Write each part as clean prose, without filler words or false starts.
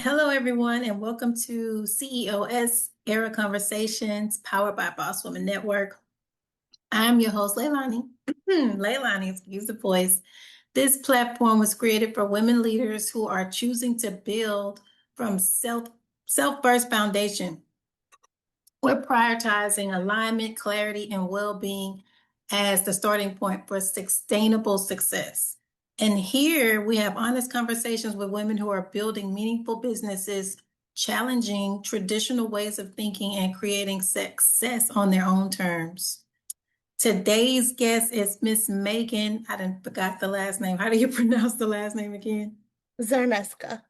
Hello, everyone, and welcome to CEOEra Conversations powered by Boss Woman Network. I'm your host, Leilani. Leilani, excuse the voice. This platform was created for women leaders who are choosing to build from self-first foundation. We're prioritizing alignment, clarity, and well-being as the starting point for sustainable success. And here we have honest conversations with women who are building meaningful businesses, challenging traditional ways of thinking, and creating success on their own terms. Today's guest is Miss Megan. I didn't forgot the last name. How do you pronounce the last name again? Czarnyszka.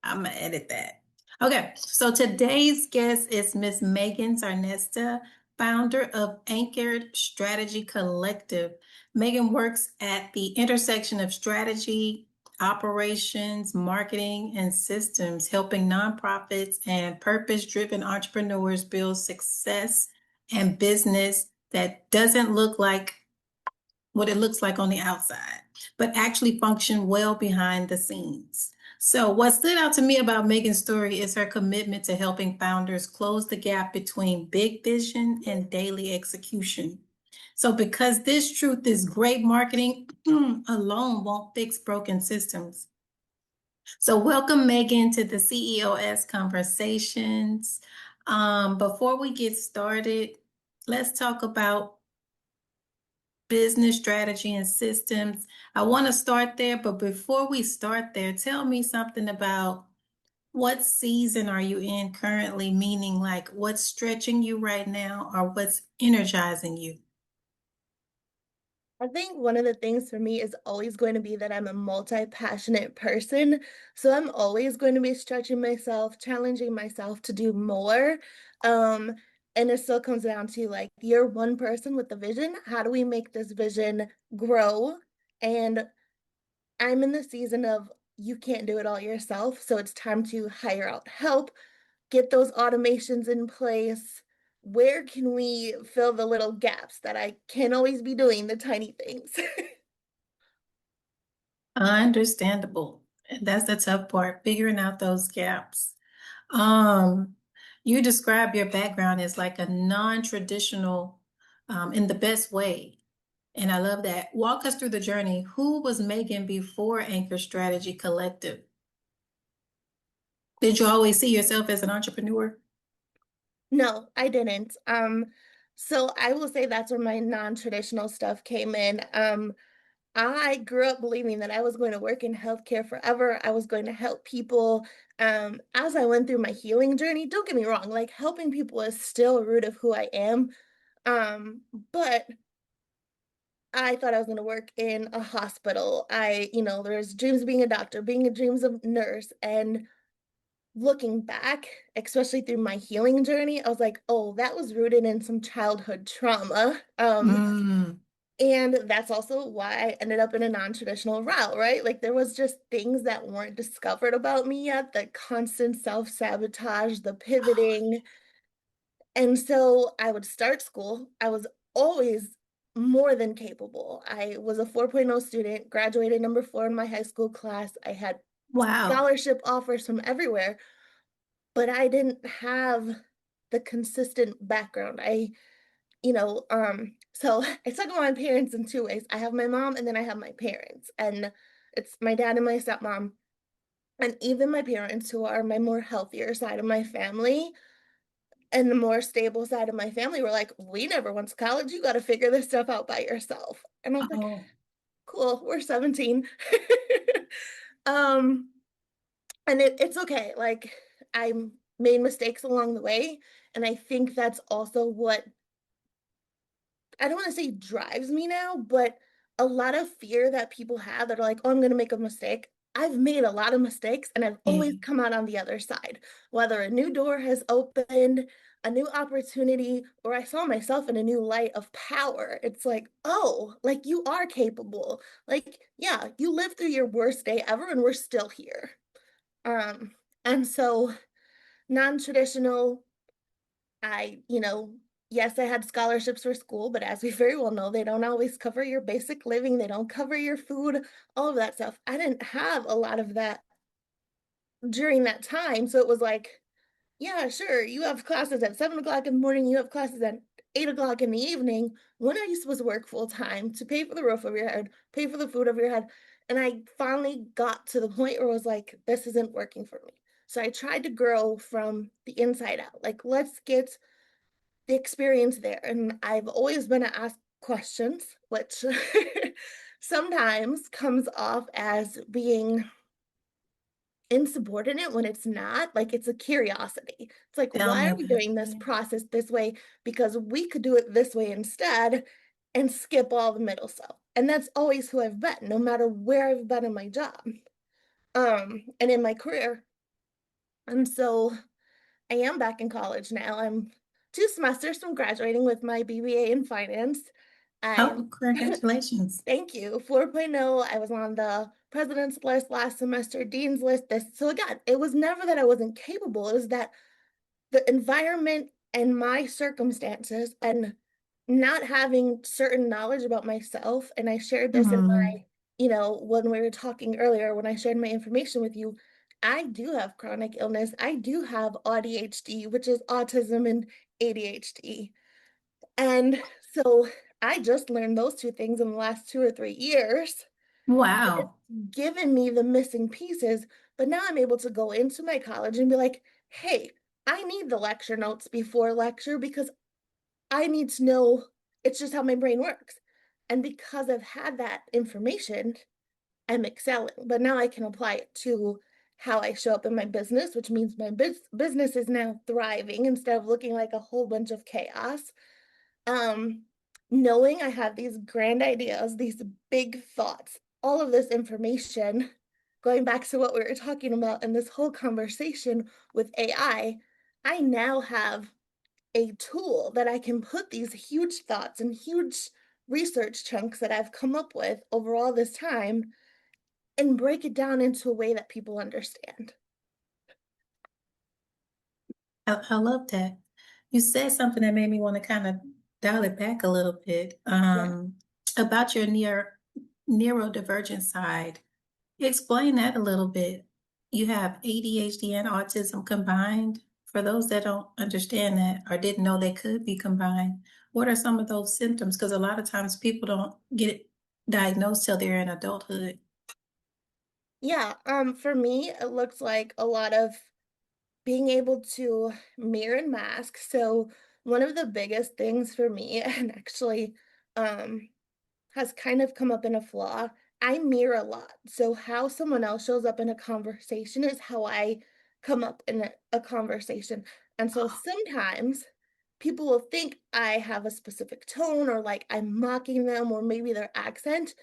I'm gonna edit that. Okay, so today's guest is Miss Megan Czarnyszka, founder of Anchored Strategy Collective. Megan works at the intersection of strategy, operations, marketing, and systems, helping nonprofits and purpose-driven entrepreneurs build success and business that doesn't look like what it looks like on the outside, but actually function well behind the scenes. So what stood out to me about Megan's story is her commitment to helping founders close the gap between big vision and daily execution. So because this truth is great marketing alone won't fix broken systems. So welcome, Megan, to the CEOS Conversations. Before we get started, let's talk about business strategy and systems. I want to start there, but before we start there, tell me something about what season are you in currently, meaning like what's stretching you right now or what's energizing you? I think one of the things for me is always going to be that I'm a multi-passionate person. So I'm always going to be stretching myself, challenging myself to do more. Um, and it still comes down to like, you're one person with the vision. How do we make this vision grow? And I'm in the season of you can't do it all yourself. So it's time to hire out help, get those automations in place. Where can we fill the little gaps that I can't always be doing the tiny things? Understandable. And that's the tough part, figuring out those gaps. Um, you describe your background as like a non-traditional, in the best way. And I love that. Walk us through the journey. Who was Megan before Anchor Strategy Collective? Did you always see yourself as an entrepreneur? No, I didn't. So I will say that's where my non-traditional stuff came in. I grew up believing that I was going to work in healthcare forever. I was going to help people. As I went through my healing journey, don't get me wrong, like helping people is still a root of who I am. Um, but I thought I was going to work in a hospital. There's dreams of being a doctor, being a dreams of nurse, and looking back, especially through my healing journey, I was like, oh, that was rooted in some childhood trauma. Mm, And that's also why I ended up in a non-traditional route, right? Like there was just things that weren't discovered about me yet, the constant self-sabotage, the pivoting. And so I would start school. I was always more than capable. I was a 4.0 student, graduated number 4 in my high school class. I had wow. scholarship offers from everywhere, but I didn't have the consistent background. So I took on my parents in two ways. I have my mom and then I have my parents. And it's my dad and my stepmom. And even my parents, who are my more healthier side of my family and the more stable side of my family, were like, we never went to college. You got to figure this stuff out by yourself. And I was like, Oh, cool, we're 17. um, and it's okay. Like I made mistakes along the way. And I think that's also what I don't want to say drives me now, but a lot of fear that people have that are like, oh, I'm going to make a mistake. I've made a lot of mistakes and I've always yeah. come out on the other side, whether a new door has opened, a new opportunity, or I saw myself in a new light of power. It's like, oh, like you are capable. Like, yeah, you lived through your worst day ever and we're still here. Um, and so non-traditional, yes, I had scholarships for school, but as we very well know, they don't always cover your basic living. They don't cover your food, all of that stuff. I didn't have a lot of that during that time. So it was like, yeah, sure, you have classes at 7 o'clock in the morning, you have classes at 8 o'clock in the evening. When are you supposed to work full time to pay for the roof over your head, pay for the food over your head? And I finally got to the point where I was like, this isn't working for me. So I tried to grow from the inside out. Like, let's get the experience there. And I've always been to ask questions, which sometimes comes off as being insubordinate when it's not. Like, it's a curiosity. It's like, Tell why me are we about doing this it. process this way? Because we could do it this way instead and skip all the middle stuff. And that's always who I've been, no matter where I've been in my job, and in my career. And so I am back in college now. I'm 2 semesters from graduating with my BBA in finance. Oh, I'm congratulations. Thank you. 4.0, I was on the president's list last semester, dean's list. This, so again, it was never that I wasn't capable. It was that the environment and my circumstances and not having certain knowledge about myself. And I shared this in Hmm. my, when we were talking earlier, when I shared my information with you, I do have chronic illness. I do have AuDHD, which is autism and ADHD. And so I just learned those two things in the last 2 or 3 years. It's Wow. given me the missing pieces, but now I'm able to go into my college and be like, hey, I need the lecture notes before lecture because I need to know it's just how my brain works. And because I've had that information, I'm excelling. But now I can apply it to how I show up in my business, which means my business is now thriving instead of looking like a whole bunch of chaos. um Knowing I have these grand ideas, these big thoughts, all of this information, going back to what we were talking about in this whole conversation with I now have a tool that I can put these huge thoughts and huge research chunks that I've come up with over all this time and break it down into a way that people understand. I love that. You said something that made me want to kind of dial it back a little bit, Yeah. about your neurodivergent side. Explain that a little bit. You have ADHD and autism combined. For those that don't understand that or didn't know they could be combined, what are some of those symptoms? Because a lot of times people don't get it diagnosed till they're in adulthood. Yeah, for me, it looks like a lot of being able to mirror and mask. So one of the biggest things for me, and actually um, has kind of come up in a flaw, I mirror a lot. So how someone else shows up in a conversation is how I come up in a conversation. And so sometimes people will think I have a specific tone or like I'm mocking them or maybe their accent.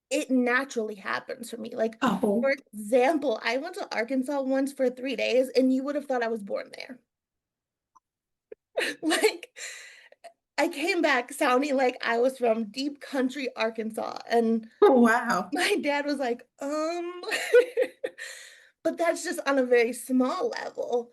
It naturally happens for me. Like, Oh, for example, I went to Arkansas once for 3 days, and you would have thought I was born there. Like, I came back sounding like I was from deep country Arkansas, and wow. my dad was like, but that's just on a very small level.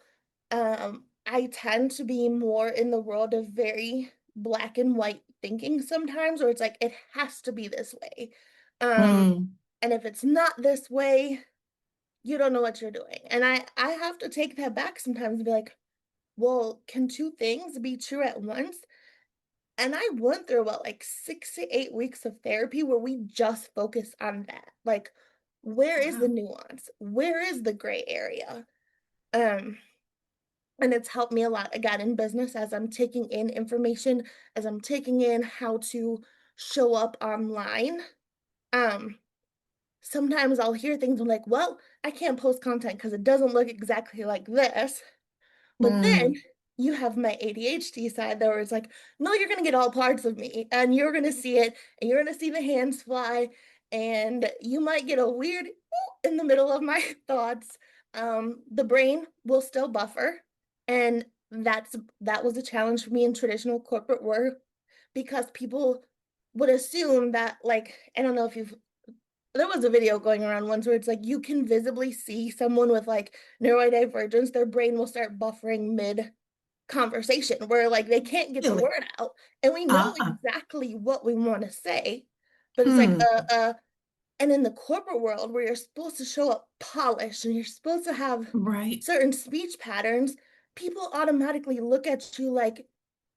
I tend to be more in the world of very black and white thinking sometimes, where it's like it has to be this way. Um, Mm, and if it's not this way, you don't know what you're doing. And I have to take that back sometimes and be like, well, can two things be true at once? And I went through about like 6 to 8 weeks of therapy where we just focus on that. Like, where is the wow. nuance? Where is the gray area? Um, and it's helped me a lot again in business as I'm taking in information, as I'm taking in how to show up online. Um, Sometimes I'll hear things I'm like, well, I can't post content because it doesn't look exactly like this. But then Mm, you have my ADHD side there where it's like, no, you're gonna get all parts of me and you're gonna see it and you're gonna see the hands fly and you might get a weird in the middle of my thoughts. The brain will still buffer, and that was a challenge for me in traditional corporate work because people would assume that, like, I don't know if you've there was a video going around once where it's like you can visibly see someone with like neurodivergence, their brain will start buffering mid conversation where like they can't get the really? word out. And we know Ah, exactly what we want to say, but it's like hmm. And in the corporate world where you're supposed to show up polished and you're supposed to have Right. certain speech patterns, people automatically look at you like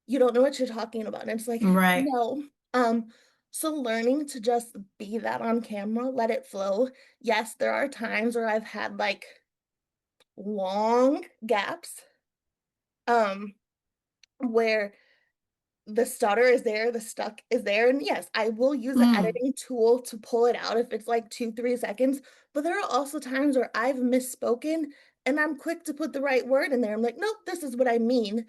you don't know what you're talking about. And it's like, Right. no. Um, so learning to just be that on camera, let it flow. Yes, there are times where I've had like long gaps, um, where the stutter is there, the stuck is there. And yes, I will use an Mm. editing tool to pull it out if it's like 2, 3 seconds. But there are also times where I've misspoken and I'm quick to put the right word in there. I'm like, nope, this is what I mean.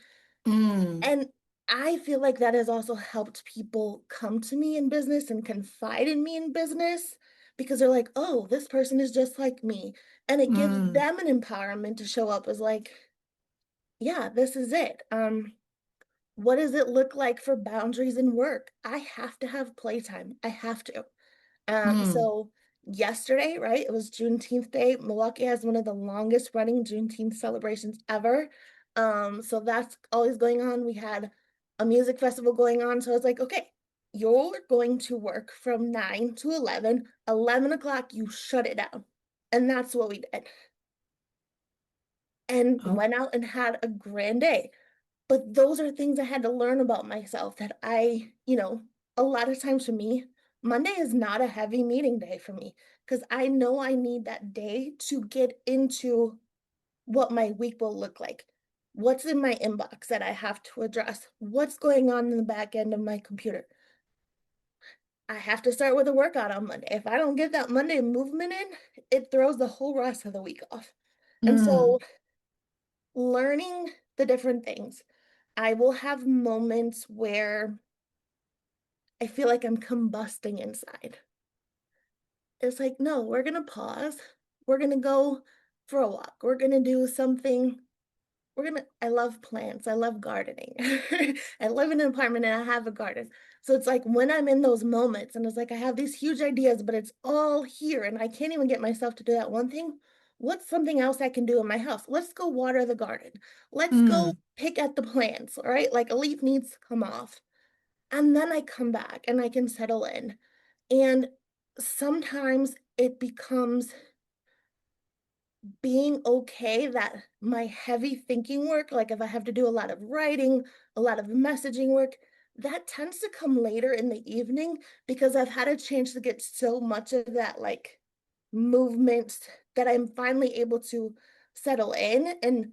Mm. And I feel like that has also helped people come to me in business and confide in me in business because they're like, oh, this person is just like me. And it gives Mm. them an empowerment to show up as like, yeah, this is it. What does it look like for boundaries in work? I have to have playtime. I have to. Mm. So yesterday, right, it was Juneteenth Day. Milwaukee has one of the longest running Juneteenth celebrations ever. So that's always going on. We had a music festival going on. So I was like, okay, you're going to work from 9 to 11. 11 o'clock, you shut it down. And that's what we did. And Oh. went out and had a grand day. But those are things I had to learn about myself that a lot of times for me, Monday is not a heavy meeting day for me because I know I need that day to get into what my week will look like. What's in my inbox that I have to address? What's going on in the back end of my computer? I have to start with a workout on Monday. If I don't get that Monday movement in, it throws the whole rest of the week off. And Mm. so learning the different things. I will have moments where I feel like I'm combusting inside. It's like, no, we're going to pause. We're going to go for a walk. We're going to do something. I love plants. I love gardening. I live in an apartment and I have a garden. So it's like when I'm in those moments and it's like I have these huge ideas, but it's all here and I can't even get myself to do that one thing. What's something else I can do in my house? Let's go water the garden. Let's go Mm. pick at the plants, all right? Like a leaf needs to come off. And then I come back and I can settle in. And sometimes it becomes being okay that my heavy thinking work, like if I have to do a lot of writing, a lot of messaging work, that tends to come later in the evening because I've had a chance to get so much of that like movement that I'm finally able to settle in and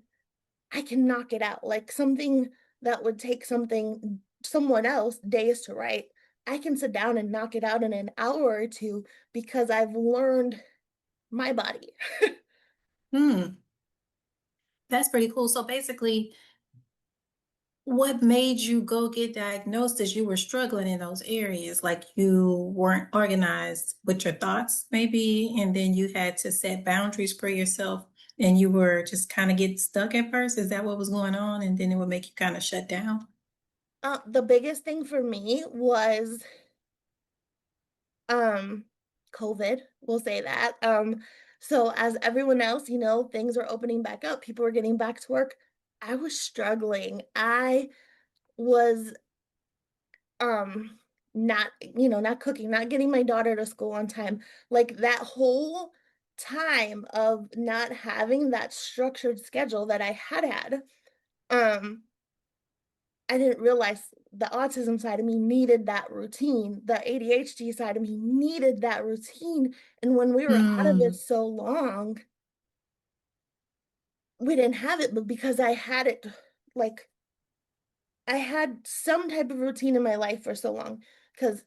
I can knock it out. Like something that would take someone else days to write, I can sit down and knock it out in an hour or two because I've learned my body. Mm. That's pretty cool. So basically, what made you go get diagnosed is you were struggling in those areas, like you weren't organized with your thoughts, maybe, and then you had to set boundaries for yourself, and you were just kind of get stuck at first. Is that what was going on? And then it would make you kind of shut down? The biggest thing for me was um COVID, we'll say that. So as everyone else, things were opening back up, people were getting back to work. I was struggling. I was um not cooking, not getting my daughter to school on time. Like that whole time of not having that structured schedule that I had, um I didn't realize the autism side of me needed that routine. The ADHD side of me needed that routine. And when we were out of it Mm. so long, we didn't have it, but because I had it, like I had some type of routine in my life for so long. Because,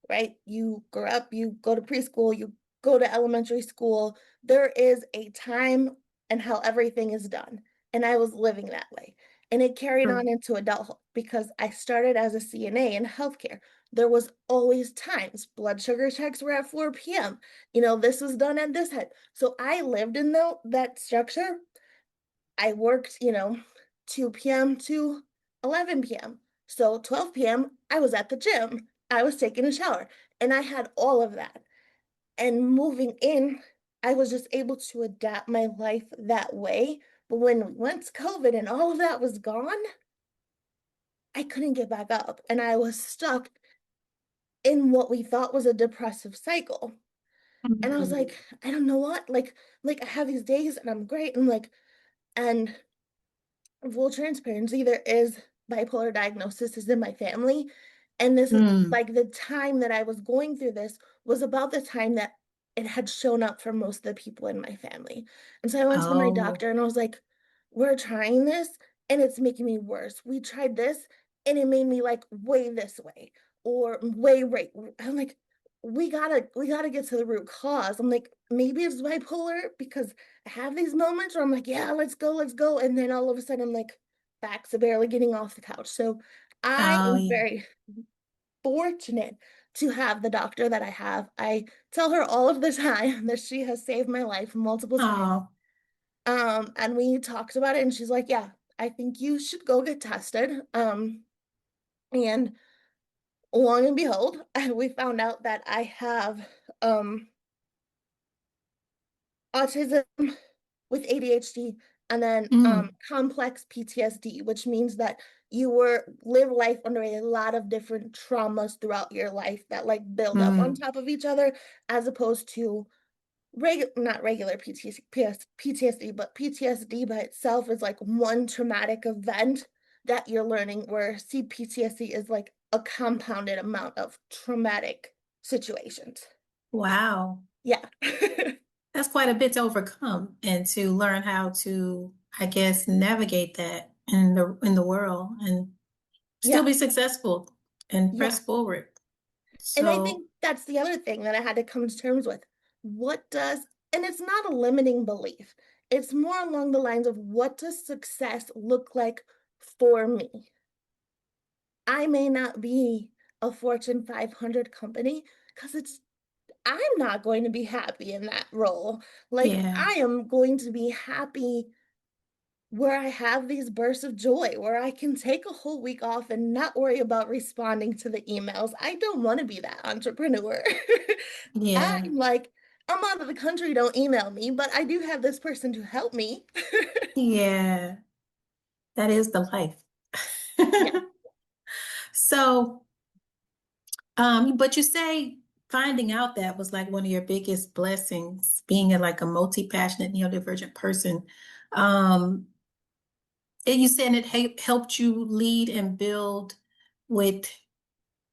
right, you grow up, you go to preschool, you go to elementary school, there is a time and how everything is done. And I was living that way. And it carried on into adulthood because I started as a CNA in healthcare. There was always times blood sugar checks were at 4 p.m. This was done at this head. So I lived in that structure. I worked, 2 p.m. to 11 p.m. So 12 p.m., I was at the gym. I was taking a shower and I had all of that. And moving in, I was just able to adapt my life that way. But once COVID and all of that was gone, I couldn't get back up and I was stuck in what we thought was a depressive cycle. And I was Mm. like, I don't know what, like I have these days and I'm great. And like, and full transparency, there is bipolar diagnosis is in my family. And this is Mm. like the time that I was going through this was about the time that it had shown up for most of the people in my family. And so I went to my Oh, doctor and I was like, we're trying this and it's making me worse. We tried this and it made me like way this way or way right. I'm like, we gotta get to the root cause. I'm like, maybe it's bipolar because I have these moments where I'm like, yeah, let's go, let's go. And then all of a sudden I'm like back to barely getting off the couch. So I oh, am yeah. very fortunate to have the doctor that I have. I tell her all of the time that she has saved my life multiple times. Oh, And we talked about it and she's like, yeah, I think you should go get tested. And long and behold, we found out that I have autism with ADHD and then mm, complex PTSD, which means that you were live life under a lot of different traumas throughout your life that like build up on mm. top of each other, as opposed to not regular PTSD, but PTSD by itself is like one traumatic event that you're learning, where CPTSD is like a compounded amount of traumatic situations. Wow. Yeah. That's quite a bit to overcome and to learn how to, I guess, navigate that in the world and still Yeah. be successful and Yeah. press forward. And I So, think that's the other thing that I had to come to terms with. What does, and it's not a limiting belief, it's more along the lines of what does success look like for me? I may not be a Fortune 500 company because I'm not going to be happy in that role. Like, yeah, I am going to be happy where I have these bursts of joy, where I can take a whole week off and not worry about responding to the emails. I don't want to be that entrepreneur. yeah, I'm like, I'm out of the country, don't email me, but I do have this person to help me. yeah, that is the life. Yeah. So, but you say finding out that was like one of your biggest blessings, being a like a multi-passionate neurodivergent person. Um, and you said it helped you lead and build with,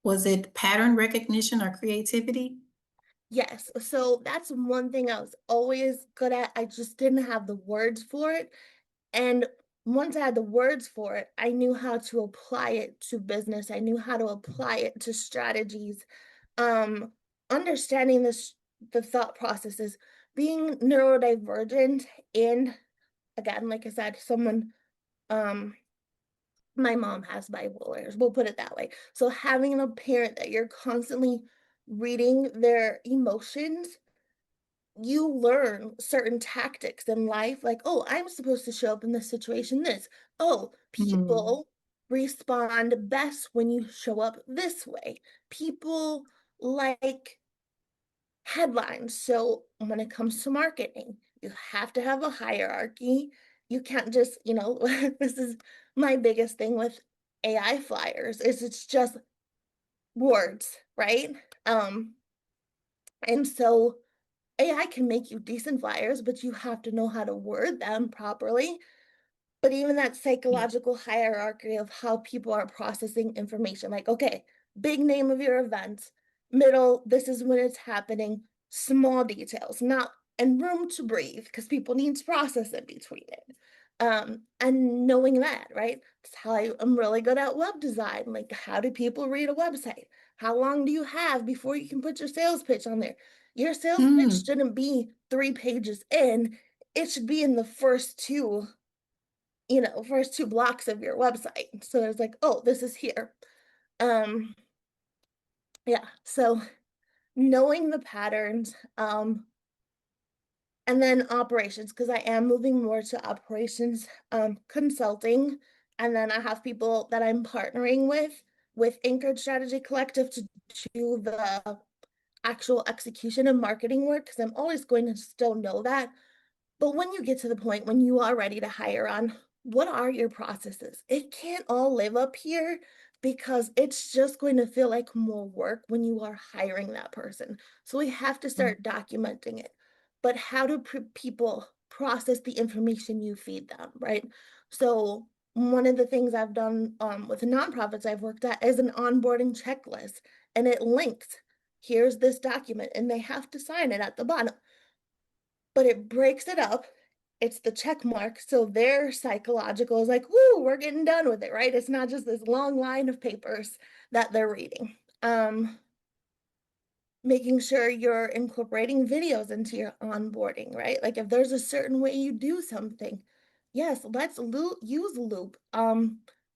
was it pattern recognition or creativity? Yes. So that's one thing I was always good at. I just didn't have the words for it. And once I had the words for it, I knew how to apply it to business. I knew how to apply it to strategies. Um, Understanding this, the thought processes, being neurodivergent in, again, like I said, someone, um, my mom has bipolar, we'll put it that way. So having a parent that you're constantly reading their emotions, you learn certain tactics in life, like, oh, I'm supposed to show up in this situation this. Oh, Mm, people respond best when you show up this way. People like headlines. So when it comes to marketing, you have to have a hierarchy. You can't just, this is my biggest thing with AI flyers, is it's just words, right? Um, and so AI can make you decent flyers, but you have to know how to word them properly. But even that yeah. psychological hierarchy of how people are processing information, like, okay, big name of your event, middle, this is when it's happening, small details, not and room to breathe because people need to process in between it. And knowing that, right? That's how I'm really good at web design. Like, how do people read a website? How long do you have before you can put your sales pitch on there? Your sales pitch Mm, shouldn't be 3 pages in. It should be in the first two blocks of your website. So there's like, oh, this is here. Um, yeah. So knowing the patterns, and then operations, because I am moving more to operations, consulting. And then I have people that I'm partnering with Anchored Strategy Collective to do the actual execution and marketing work, because I'm always going to still know that. But when you get to the point when you are ready to hire on, what are your processes? It can't all live up here because it's just going to feel like more work when you are hiring that person. So we have to start documenting it. But how do people process the information you feed them, right? So one of the things I've done with the nonprofits I've worked at is an onboarding checklist, and it links, here's this document, and they have to sign it at the bottom. But it breaks it up. It's the check mark. So their psychological is like, woo, we're getting done with it, right? It's not just this long line of papers that they're reading. Making sure you're incorporating videos into your onboarding, right? Like if there's a certain way you do something, yes, let's use Loop.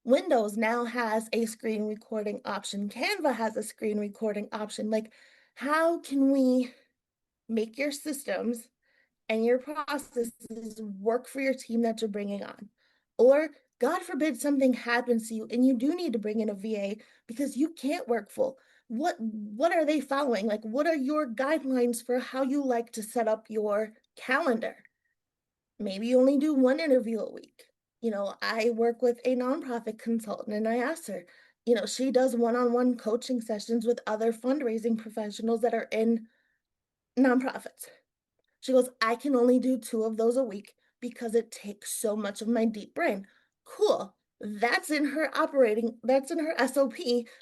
Windows now has a screen recording option. Canva has a screen recording option. Like, how can we make your systems and your processes work for your team that you're bringing on? Or God forbid something happens to you and you do need to bring in a VA because you can't work full. What are they following? Like, what are your guidelines for how you like to set up your calendar? Maybe you only do one interview a week. I work with a nonprofit consultant, and I asked her, she does one-on-one coaching sessions with other fundraising professionals that are in nonprofits. She goes, I can only do 2 of those a week because it takes so much of my deep brain. Cool. That's in her SOP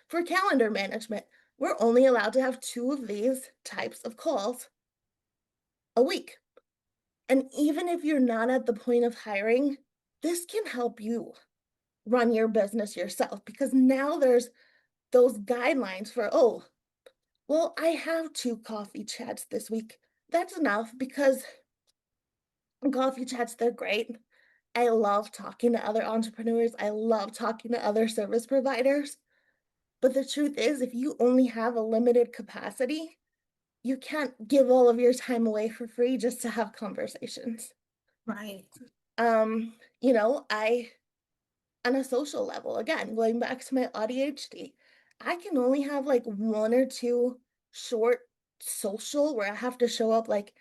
for calendar management. We're only allowed to have 2 of these types of calls a week. And even if you're not at the point of hiring, this can help you run your business yourself, because now there's those guidelines for, oh, well, I have 2 coffee chats this week. That's enough, because coffee chats, they're great. I love talking to other entrepreneurs. I love talking to other service providers. But the truth is, if you only have a limited capacity, you can't give all of your time away for free just to have conversations. Right. I, on a social level, again, going back to my AuDHD, I can only have like 1 or 2 short social where I have to show up like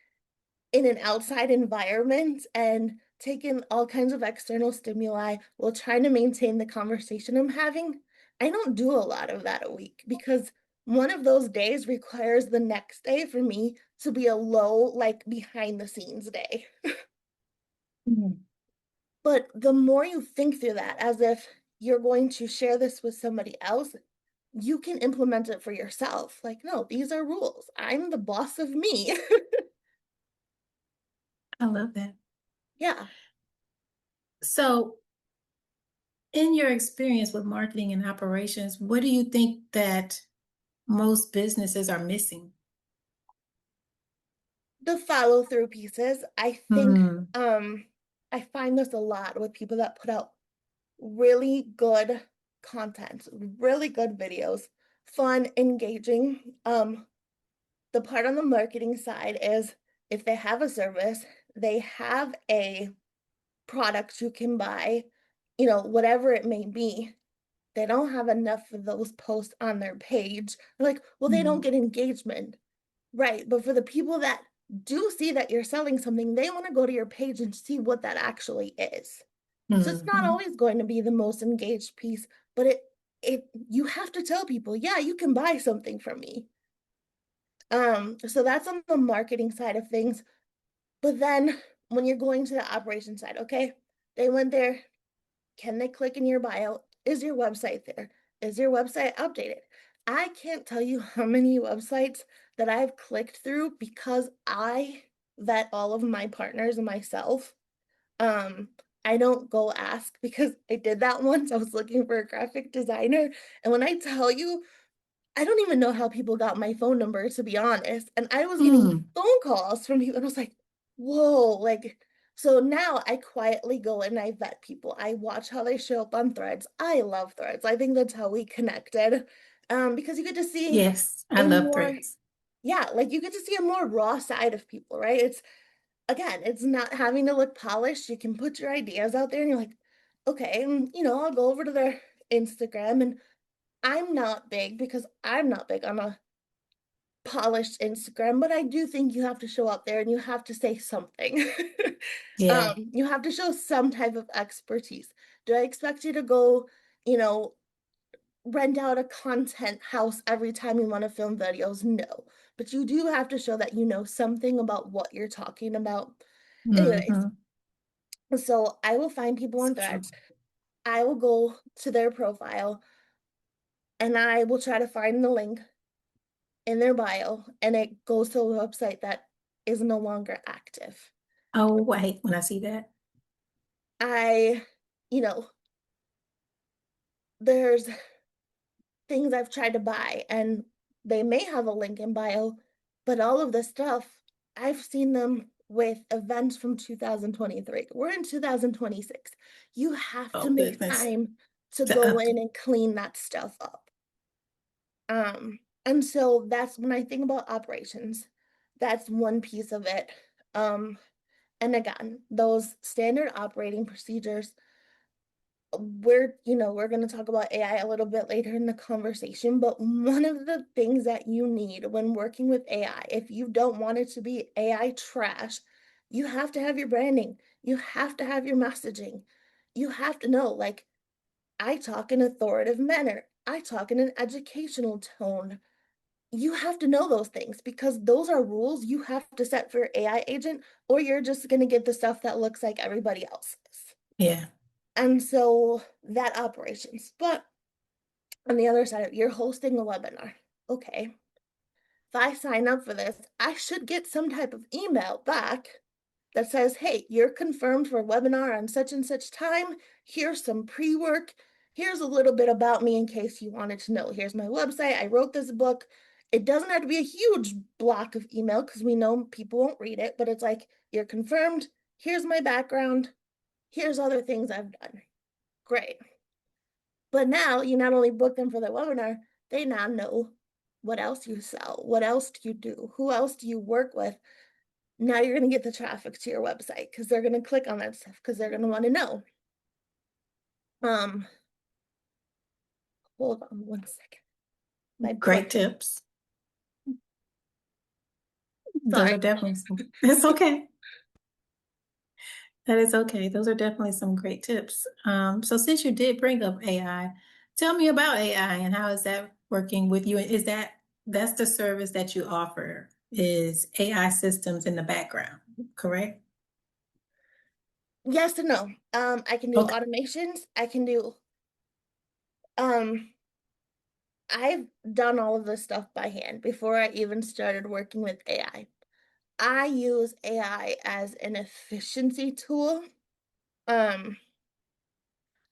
in an outside environment and take in all kinds of external stimuli while trying to maintain the conversation I'm having. I don't do a lot of that a week because one of those days requires the next day for me to be a low, like behind the scenes day. Mhm. But the more you think through that as if you're going to share this with somebody else, you can implement it for yourself. Like, no, these are rules. I'm the boss of me. I love that. Yeah. So, in your experience with marketing and operations, what do you think that most businesses are missing? The follow through pieces, I think, Hmm. I find this a lot with people that put out really good content, really good videos, fun, engaging. The part on the marketing side is, if they have a service, they have a product you can buy, whatever it may be, they don't have enough of those posts on their page. They're like, well, they don't Mhm. get engagement. Right. But for the people that do see that you're selling something, they want to go to your page and see what that actually is. So it's not Mhm. always going to be the most engaged piece, but you have to tell people, yeah, you can buy something from me. So that's on the marketing side of things. But then when you're going to the operation side, okay, they went there. Can they click in your bio? Is your website there? Is your website updated? I can't tell you how many websites that I've clicked through because I vet all of my partners and myself. Um, I don't go ask, because I did that once. I was looking for a graphic designer. And when I tell you, I don't even know how people got my phone number, to be honest. And I was getting Mm. phone calls from people, and I was like, whoa, like, so now I quietly go and I vet people. I watch how they show up on Threads. I love Threads. I think that's how we connected. Because you get to see Yes, I a love more, threads. yeah, like you get to see a more raw side of people, right? It's not having to look polished. You can put your ideas out there and you're like, okay, I'll go over to their Instagram, and I'm not big on a polished Instagram, but I do think you have to show up there and you have to say something. Yeah. You have to show some type of expertise. Do I expect you to go, you know, rent out a content house every time you want to film videos. No, but you do have to show that you know something about what you're talking about. Anyways, Mm-hmm. so I will find people on So true. Threads. I will go to their profile and I will try to find the link in their bio, and it goes to a website that is no longer active. Oh, wait, when I see that. I, you know, there's things I've tried to buy and they may have a link in bio, but all of the stuff, I've seen them with events from 2023. We're in 2026. You have to Oh, make goodness. time to To go up. in and clean that stuff up. And so that's when I think about operations, that's one piece of it. And again, those standard operating procedures, we're going to talk about AI a little bit later in the conversation, but one of the things that you need when working with AI, if you don't want it to be AI trash, you have to have your branding, you have to have your messaging, you have to know, like, I talk in an authoritative manner, I talk in an educational tone. You have to know those things because those are rules you have to set for your AI agent, or you're just going to get the stuff that looks like everybody else's. Yeah. And so that operations. But on the other side, you're hosting a webinar. Okay, if I sign up for this, I should get some type of email back that says, hey, you're confirmed for a webinar on such and such time. Here's some pre-work. Here's a little bit about me in case you wanted to know. Here's my website. I wrote this book. It doesn't have to be a huge block of email because we know people won't read it, but it's like, you're confirmed. Here's my background. Here's other things I've done. Great. But now you not only book them for the webinar, they now know what else you sell, what else do you do, who else do you work with. Now you're going to get the traffic to your website because they're going to click on that stuff because they're going to want to know. Um, Hold on one second. My blood. Great tips. Those Sorry. are definitely some, it's okay. That is okay. Those are definitely some great tips. So since you did bring up AI, tell me about AI and how is that working with you? Is that's the service that you offer is AI systems in the background, correct? Yes and no. I can do Okay. automations. I can do um I've done all of this stuff by hand before I even started working with AI. I use AI as an efficiency tool. Um,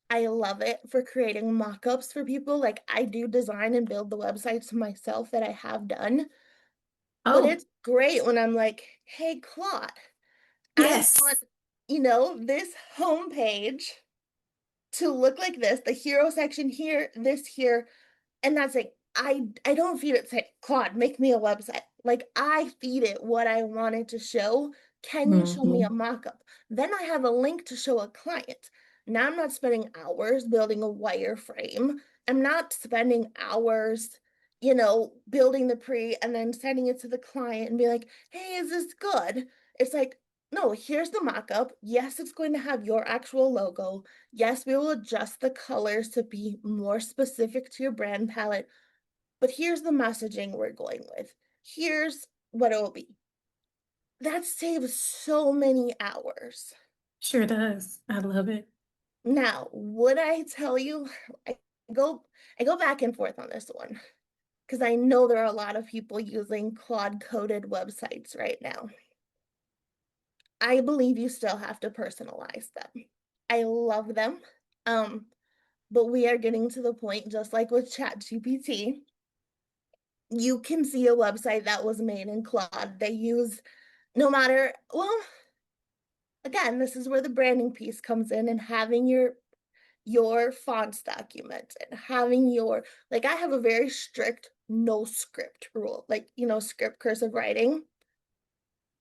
I love it for creating mockups for people. Like, I do design and build the websites myself that I have done. But Oh, it's great when I'm like, hey, Claude, I want, yes. this homepage to look like this, the hero section here, this here, and that's like, I don't feed it, say, Claude, make me a website. Like, I feed it what I wanted to show. Can you show me a Hmm. mock-up? Then I have a link to show a client. Now I'm not spending hours building a wireframe. I'm not spending hours, building the pre and then sending it to the client and be like, hey, is this good? It's like, no, here's the mock-up. Yes, it's going to have your actual logo. Yes, we will adjust the colors to be more specific to your brand palette, but here's the messaging we're going with. Here's what it will be. That saves so many hours. Sure does. I love it. Now, would I tell you, I go I go back and forth on this one because I know there are a lot of people using Claude coded websites right now. I believe you still have to personalize them. I love them. Um, but we are getting to the point, just like with ChatGPT, you can see a website that was made in Claude. They use no matter, well, again, this is where the branding piece comes in and having your fonts documented, having your, like, I have a very strict no script rule, like, script cursive writing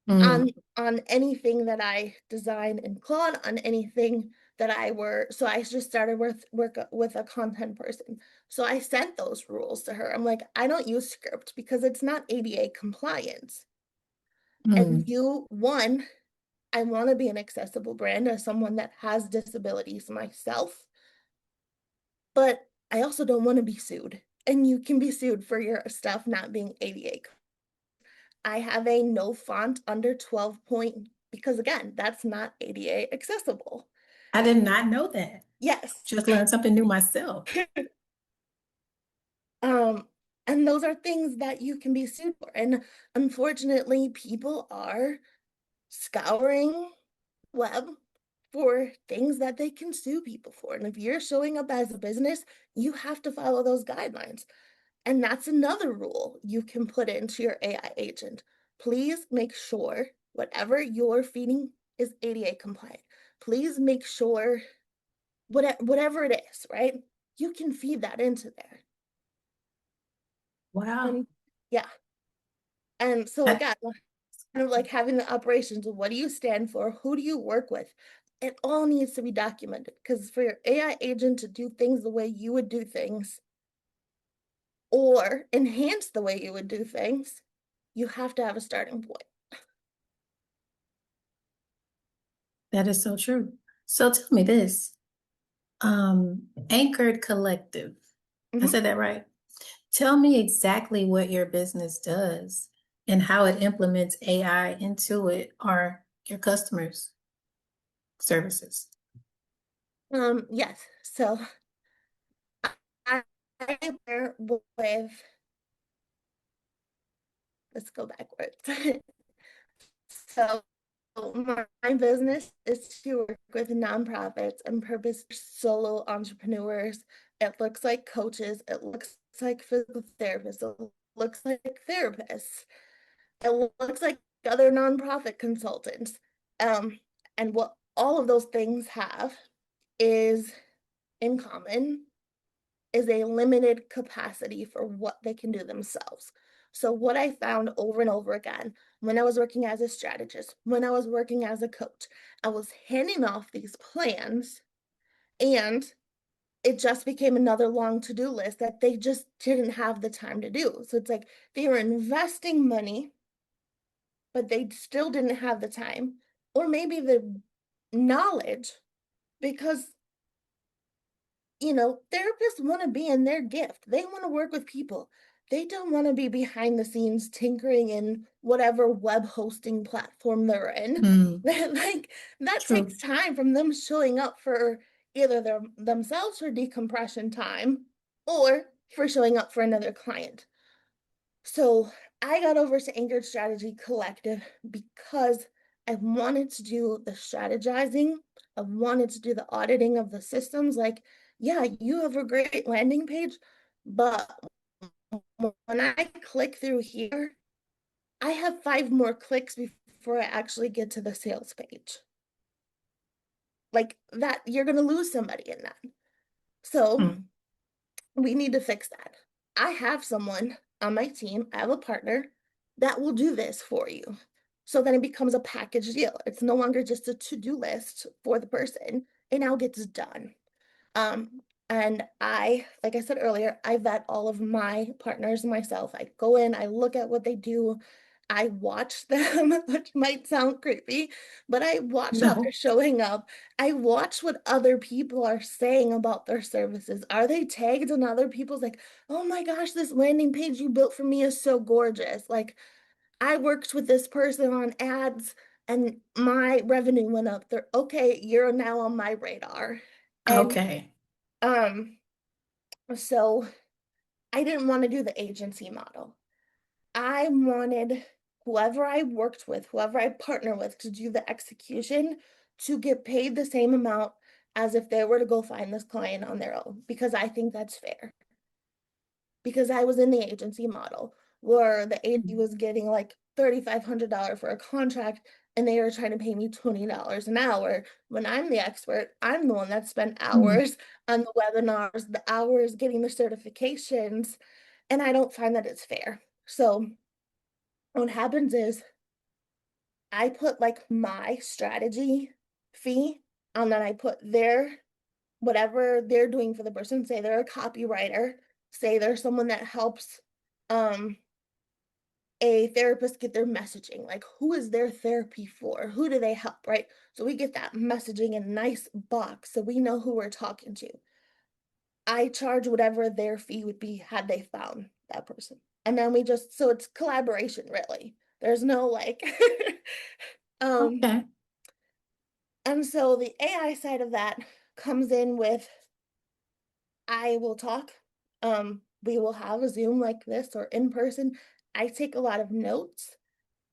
on Mm. on anything that I design in Claude, on anything that so I just started work with a content person. So I sent those rules to her. I'm like, I don't use script because it's not ADA compliant. And Mm. I want to be an accessible brand as someone that has disabilities myself. But I also don't want to be sued. And you can be sued for your stuff not being ADA. I have a no font under 12 point, because again, that's not ADA accessible. I did not know that. Yes. Just learned something new myself. Um, and those are things that you can be sued for. And unfortunately, people are scouring web for things that they can sue people for. And if you're showing up as a business, you have to follow those guidelines. And that's another rule you can put into your AI agent. Please make sure whatever you're feeding is ADA compliant. Please make sure whatever it is, right? You can feed that into there. Wow. And yeah. And so again, kind of like having the operations, what do you stand for? Who do you work with? It all needs to be documented, because for your AI agent to do things the way you would do things or enhance the way you would do things, you have to have a starting point. That is so true. So tell me this, Anchored Collective. I said that right. Tell me exactly what your business does and how it implements AI into it or your customers' services. Yes. So I work with, let's go backwards. So my business is to work with nonprofits and purpose solo entrepreneurs. It looks like coaches. It looks like physical therapists. It looks like therapists. It looks like other nonprofit consultants. And what all of those things have is in common is a limited capacity for what they can do themselves. So what I found over and over again, when I was working as a strategist, when I was working as a coach, I was handing off these plans, and it just became another long to-do list that they just didn't have the time to do. So it's like they were investing money, but they still didn't have the time, or maybe the knowledge, because therapists want to be in their gift. They want to work with people. They don't want to be behind the scenes tinkering in whatever web hosting platform they're in. Like that True. takes time from them showing up for either themselves for decompression time or for showing up for another client. So I got over to Anchored Strategy Collective because I wanted to do the strategizing. I wanted to do the auditing of the systems. Like, yeah, you have a great landing page, but when I click through here, I have 5 more clicks before I actually get to the sales page. Like that, you're going to lose somebody in that. So we need to fix that. I have someone on my team, I have a partner that will do this for you. So then it becomes a package deal. It's no longer just a to-do list for the person. It now gets done. And like I said earlier, I vet all of my partners myself. I go in, I look at what they do, I watch them, which might sound creepy, but I watch how they're showing up. I watch what other people are saying about their services. Are they tagged in other people's like, oh my gosh, this landing page you built for me is so gorgeous. Like, I worked with this person on ads and my revenue went up. They're okay, you're now on my radar. And Okay. so I didn't want to do the agency model. I wanted whoever I worked with, whoever I partner with to do the execution to get paid the same amount as if they were to go find this client on their own, because I think that's fair. Because I was in the agency model where the agency was getting like $3,500 for a contract and they were trying to pay me $20 an hour. When I'm the expert, I'm the one that spent hours on the webinars, the hours getting the certifications, and I don't find that it's fair. So what happens is I put like my strategy fee, and then I put their whatever they're doing for the person. Say they're a copywriter, say there's someone that helps a therapist get their messaging, like who is their therapy for, who do they help, right? So we get that messaging in a nice box so we know who we're talking to. I charge whatever their fee would be had they found that person. And then we just, so it's collaboration really. There's no like, Okay. and so the AI side of that comes in with, I will talk, we will have a Zoom like this or in person. I take a lot of notes.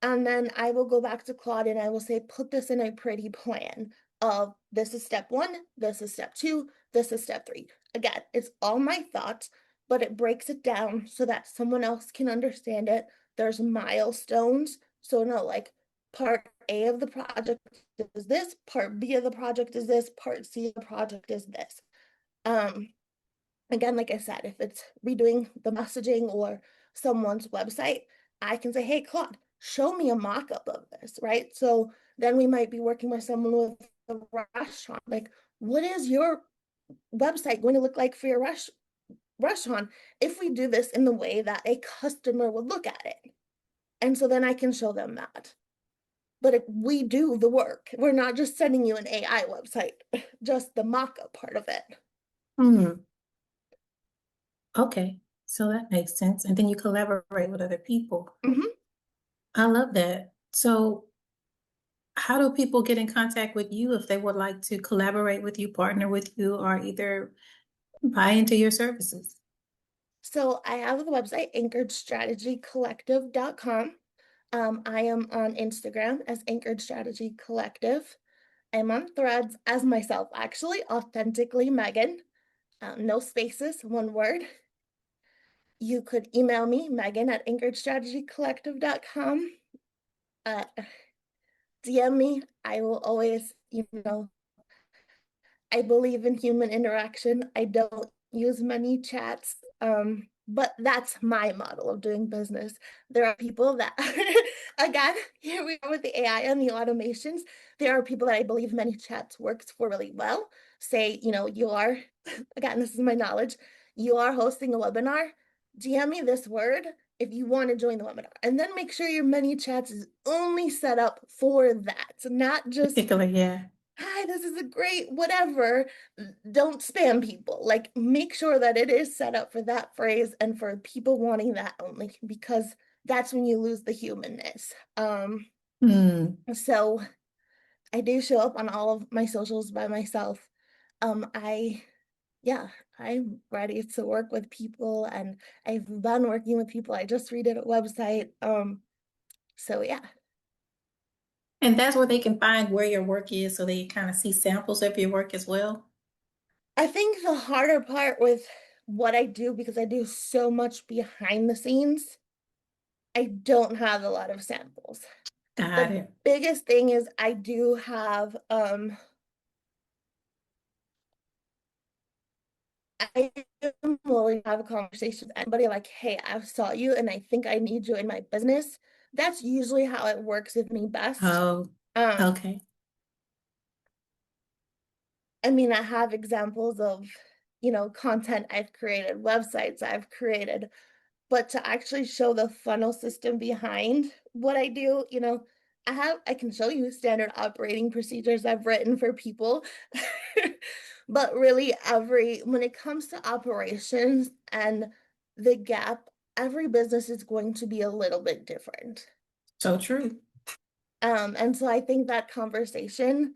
And then I will go back to Claude and I will say, put this in a pretty plan of this is step 1, this is step 2, this is step 3. Again, it's all my thoughts, but it breaks it down so that someone else can understand it. There's milestones. So no, like part A of the project is this, part B of the project is this, part C of the project is this. Again, like I said, if it's redoing the messaging or someone's website, I can say, hey, Claude, show me a mock-up of this, right? So then we might be working with someone with a restaurant. Like, what is your website going to look like for your restaurant if we do this in the way that a customer would look at it? And so then I can show them that. But we do the work. We're not just sending you an AI website, just the mock-up part of it. Hmm. Okay. So that makes sense. And then you collaborate with other people. Mhm. I love that. So how do people get in contact with you if they would like to collaborate with you, partner with you, or either buy into your services? So I have the website anchoredstrategycollective.com. I am on Instagram as Anchored Strategy Collective. I'm on Threads as myself, actually, authentically Megan. No spaces, one word. You could email me, Megan at anchoredstrategycollective.com. DM me. I will always, I believe in human interaction. I don't use many chats, but that's my model of doing business. There are people that, again, here we are with the AI and the automations. There are people that I believe many chats works for really well. Say, you are, again, this is my knowledge, you are hosting a webinar. DM me this word if you want to join the webinar. And then make sure your many chats is only set up for that, not just Particularly, yeah. hi, this is a great whatever. Don't spam people. Like, make sure that it is set up for that phrase and for people wanting that only, because that's when you lose the humanness. Hmm. So I do show up on all of my socials by myself. I yeah, I'm ready to work with people and I've been working with people. I just redid a website. So yeah. And that's where they can find where your work is so they kind of see samples of your work as well. I think the harder part with what I do, because I do so much behind the scenes, I don't have a lot of samples. Got The it. biggest thing is I do have I am willing to have a conversation with anybody like, hey, I saw you and I think I need you in my business. That's usually how it works with me best. Oh, Um, okay. I mean, I have examples of, content I've created, websites I've created, but to actually show the funnel system behind what I do, I can show you standard operating procedures I've written for people. But really when it comes to operations and the gap, every business is going to be a little bit different. So true. And so I think that conversation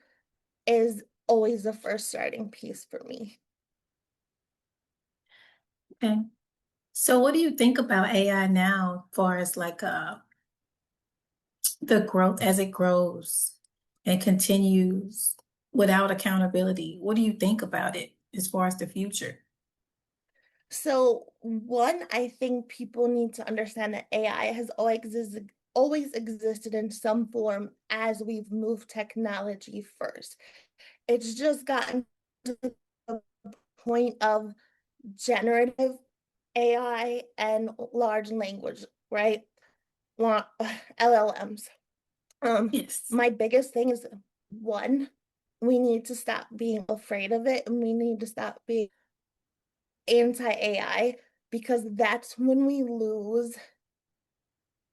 is always the first starting piece for me. Okay. So what do you think about AI now, as far as like the growth as it grows and continues without accountability? What do you think about it as far as the future? So one, I think people need to understand that AI has always existed in some form as we've moved technology first. It's just gotten to the point of generative AI and large language, right? LLMs. Yes. My biggest thing is one, we need to stop being afraid of it and we need to stop being anti-AI, because that's when we lose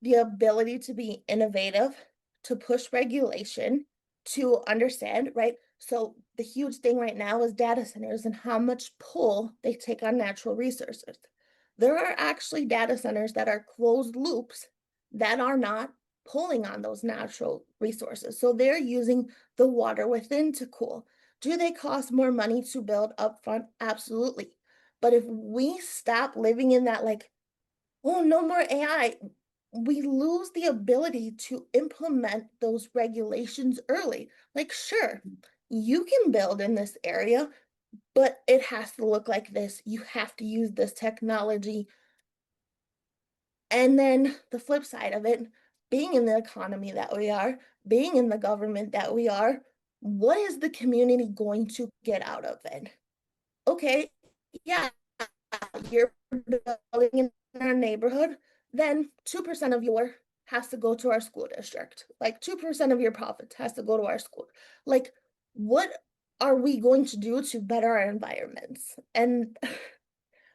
the ability to be innovative, to push regulation, to understand, right? So the huge thing right now is data centers and how much pull they take on natural resources. There are actually data centers that are closed loops that are not pulling on those natural resources. So they're using the water within to cool. Do they cost more money to build upfront? Absolutely. But if we stop living in that, like, oh, no more AI, we lose the ability to implement those regulations early. Like, sure, you can build in this area, but it has to look like this. You have to use this technology. And then the flip side of it, being in the economy that we are, being in the government that we are, what is the community going to get out of it? Okay, yeah, you're building in our neighborhood, then 2% of your has to go to our school district. Like 2% of your profits has to go to our school. Like, what are we going to do to better our environments? And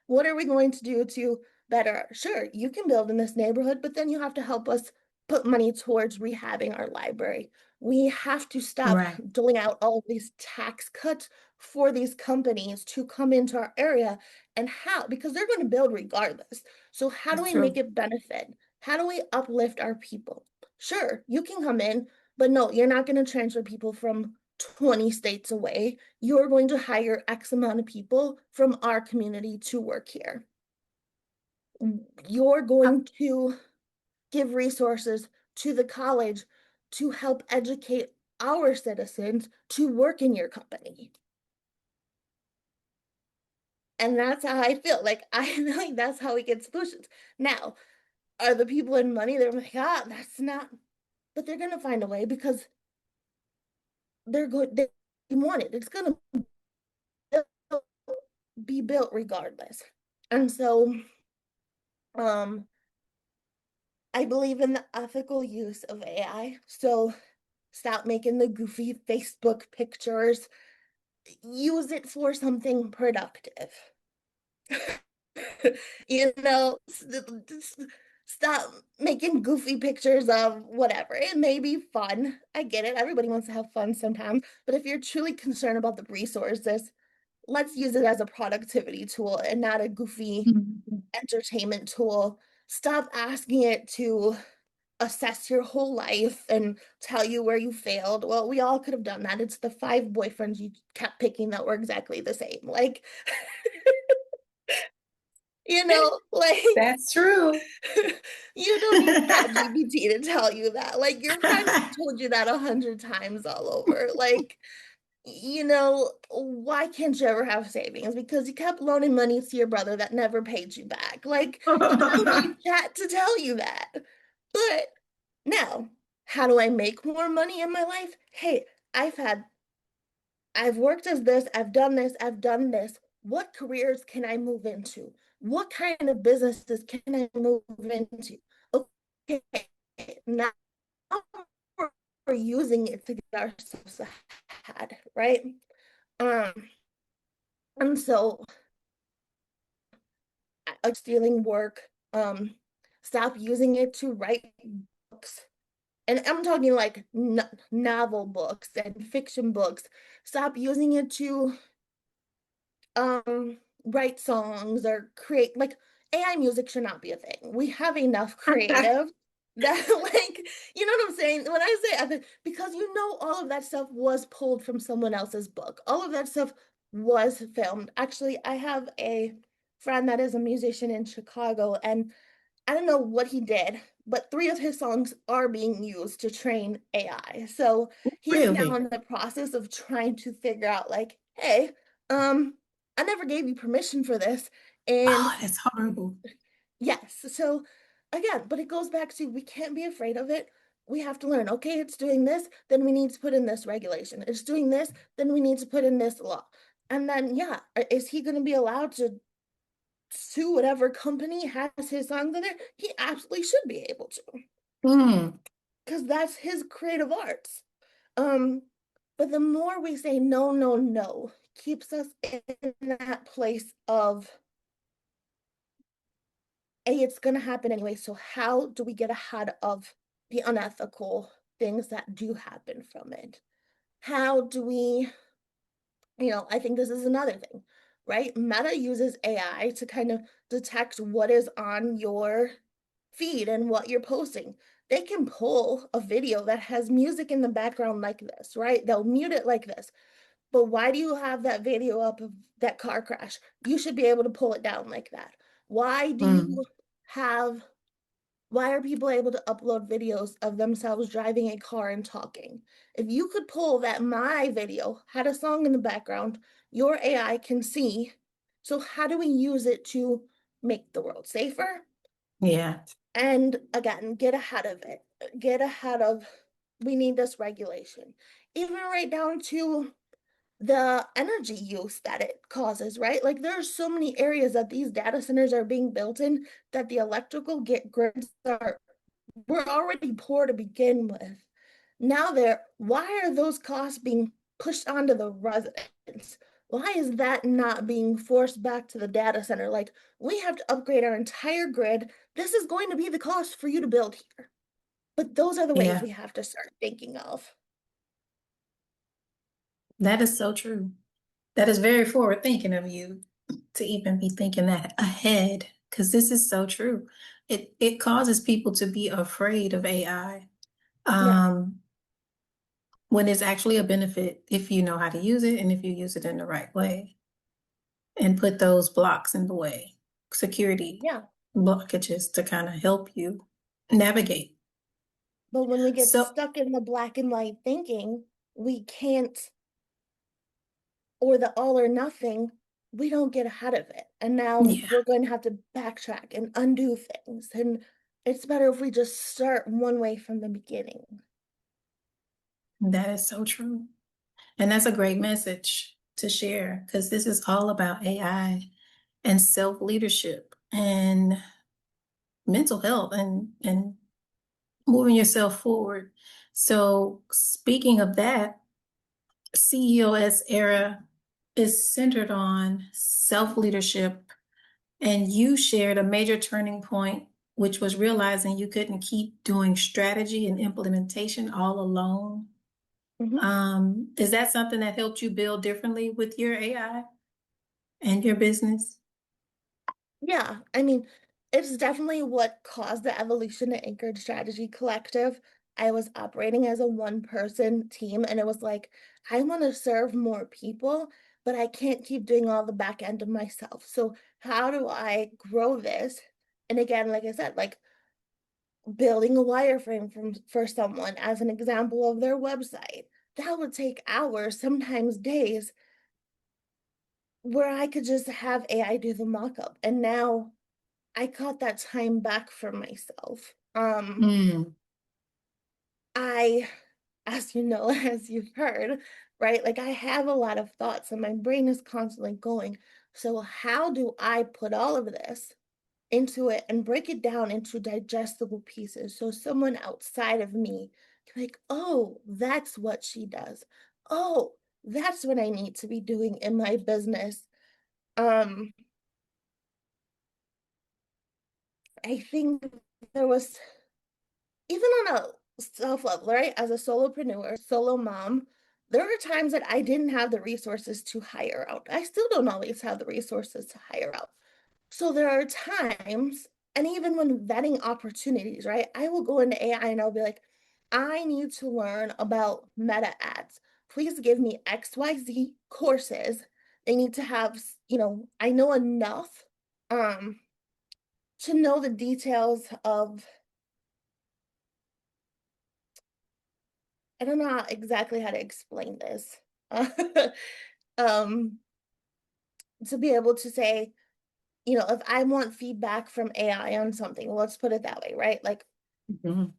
what are we going to do to better? Sure, you can build in this neighborhood, but then you have to help us put money towards rehabbing our library. We have to stop Right. doling out all of these tax cuts for these companies to come into our area. And how? Because they're going to build regardless. So how do That's we true. make it benefit? How do we uplift our people? Sure, you can come in, but no, you're not going to transfer people from 20 states away. You're going to hire X amount of people from our community to work here. You're going to give resources to the college to help educate our citizens to work in your company. And that's how I feel. Like, I feel like that's how we get solutions. Now, are the people in money? They're like, ah, that's not, but they're going to find a way because they want it. It's going to be built regardless. And so, um, I believe in the ethical use of AI. So stop making the goofy Facebook pictures. Use it for something productive. You know, stop making goofy pictures of whatever. It may be fun. I get it. Everybody wants to have fun sometimes. But if you're truly concerned about the resources, let's use it as a productivity tool and not a goofy Mhm. entertainment tool. Stop asking it to assess your whole life and tell you where you failed. Well, we all could have done that. It's the 5 boyfriends you kept picking that were exactly the same. Like, like That's true. you don't need ChatGPT to tell you that. Like, your friends told you that 100 times all over. Like, why can't you ever have savings? Because you kept loaning money to your brother that never paid you back. Like, you don't need chat to tell you that. But now, how do I make more money in my life? Hey, I've worked as this, I've done this, I've done this. What careers can I move into? What kind of businesses can I move into? Okay, now we're using it to get ourselves ahead, right? Um, and so stealing work, stop using it to write books. And I'm talking like novel books and fiction books. Stop using it to write songs or create, like, AI music should not be a thing. We have enough creative that, like, you know what I'm saying? When I say ethic, because all of that stuff was pulled from someone else's book. All of that stuff was filmed. Actually, I have a friend that is a musician in Chicago, and I don't know what he did, but 3 of his songs are being used to train AI. So he's now Really? in the process of trying to figure out, like, hey, I never gave you permission for this. And Oh, that's horrible. yes, so again, but it goes back to, we can't be afraid of it. We have to learn, okay, it's doing this, then we need to put in this regulation. It's doing this, then we need to put in this law. And then, yeah, is he going to be allowed to sue whatever company has his songs in there? He absolutely should be able to, Mm. because that's his creative arts. Um, but the more we say no, no, no, keeps us in that place of, hey, it's going to happen anyway. So how do we get ahead of the unethical things that do happen from it? how do we, I think this is another thing, right? Meta uses AI to kind of detect what is on your feed and what you're posting. They can pull a video that has music in the background like this, right? They'll mute it like this. But why do you have that video up of that car crash? You should be able to pull it down like that. Why do you have why are people able to upload videos of themselves driving a car and talking? If you could pull that my video had a song in the background, your AI can see. So how do we use it to make the world safer? Yeah. And again, get ahead of it. Get ahead of, we need this regulation. Even right down to the energy use that it causes, right? Like there are so many areas that these data centers are being built in that the electrical grids were already poor to begin with. Now why are those costs being pushed onto the residents? Why is that not being forced back to the data center? Like, we have to upgrade our entire grid. This is going to be the cost for you to build here. But those are the ways Yeah. we have to start thinking of. That is so true. That is very forward thinking of you to even be thinking that ahead, because this is so true. It causes people to be afraid of AI, Yeah. when it's actually a benefit if you know how to use it and if you use it in the right way and put those blocks in the way, security Yeah. blockages to kind of help you navigate. But when we get So, stuck in the black and white thinking, we can't, or the all or nothing, we don't get ahead of it. And now yeah, we're going to have to backtrack and undo things. And it's better if we just start one way from the beginning. that is so true. And that's a great message to share because this is all about AI and self-leadership and mental health and moving yourself forward. So speaking of that, CEOEra is centered on self-leadership, and you shared a major turning point, which was realizing you couldn't keep doing strategy and implementation all alone. Mhm. Is that something that helped you build differently with your AI and your business? Yeah, I mean, it's definitely what caused the evolution to Anchored Strategy Collective. I was operating as a one-person team, and it was like, I want to serve more people, but I can't keep doing all the back end of myself. So how do I grow this? And again, like I said, like building a wireframe for someone as an example of their website. That would take hours, sometimes days, where I could just have AI do the mockup. And now I caught that time back for myself. Mm, I, as you know, as you've heard, right? Like I have a lot of thoughts and my brain is constantly going. So how do I put all of this into it and break it down into digestible pieces so someone outside of me can be like, oh, that's what she does. Oh, that's what I need to be doing in my business. Um, I think there was even on a self level, right? As a solopreneur, solo mom, there are times that I didn't have the resources to hire out. I still don't always have the resources to hire out. So there are times, and even when vetting opportunities, right? I will go into AI and I'll be like, I need to learn about meta ads. Please give me XYZ courses. They need to have, I know enough um to know the details of, I don't know exactly how to explain this. um, to be able to say, if I want feedback from AI on something, let's put it that way, right? Like, mhm.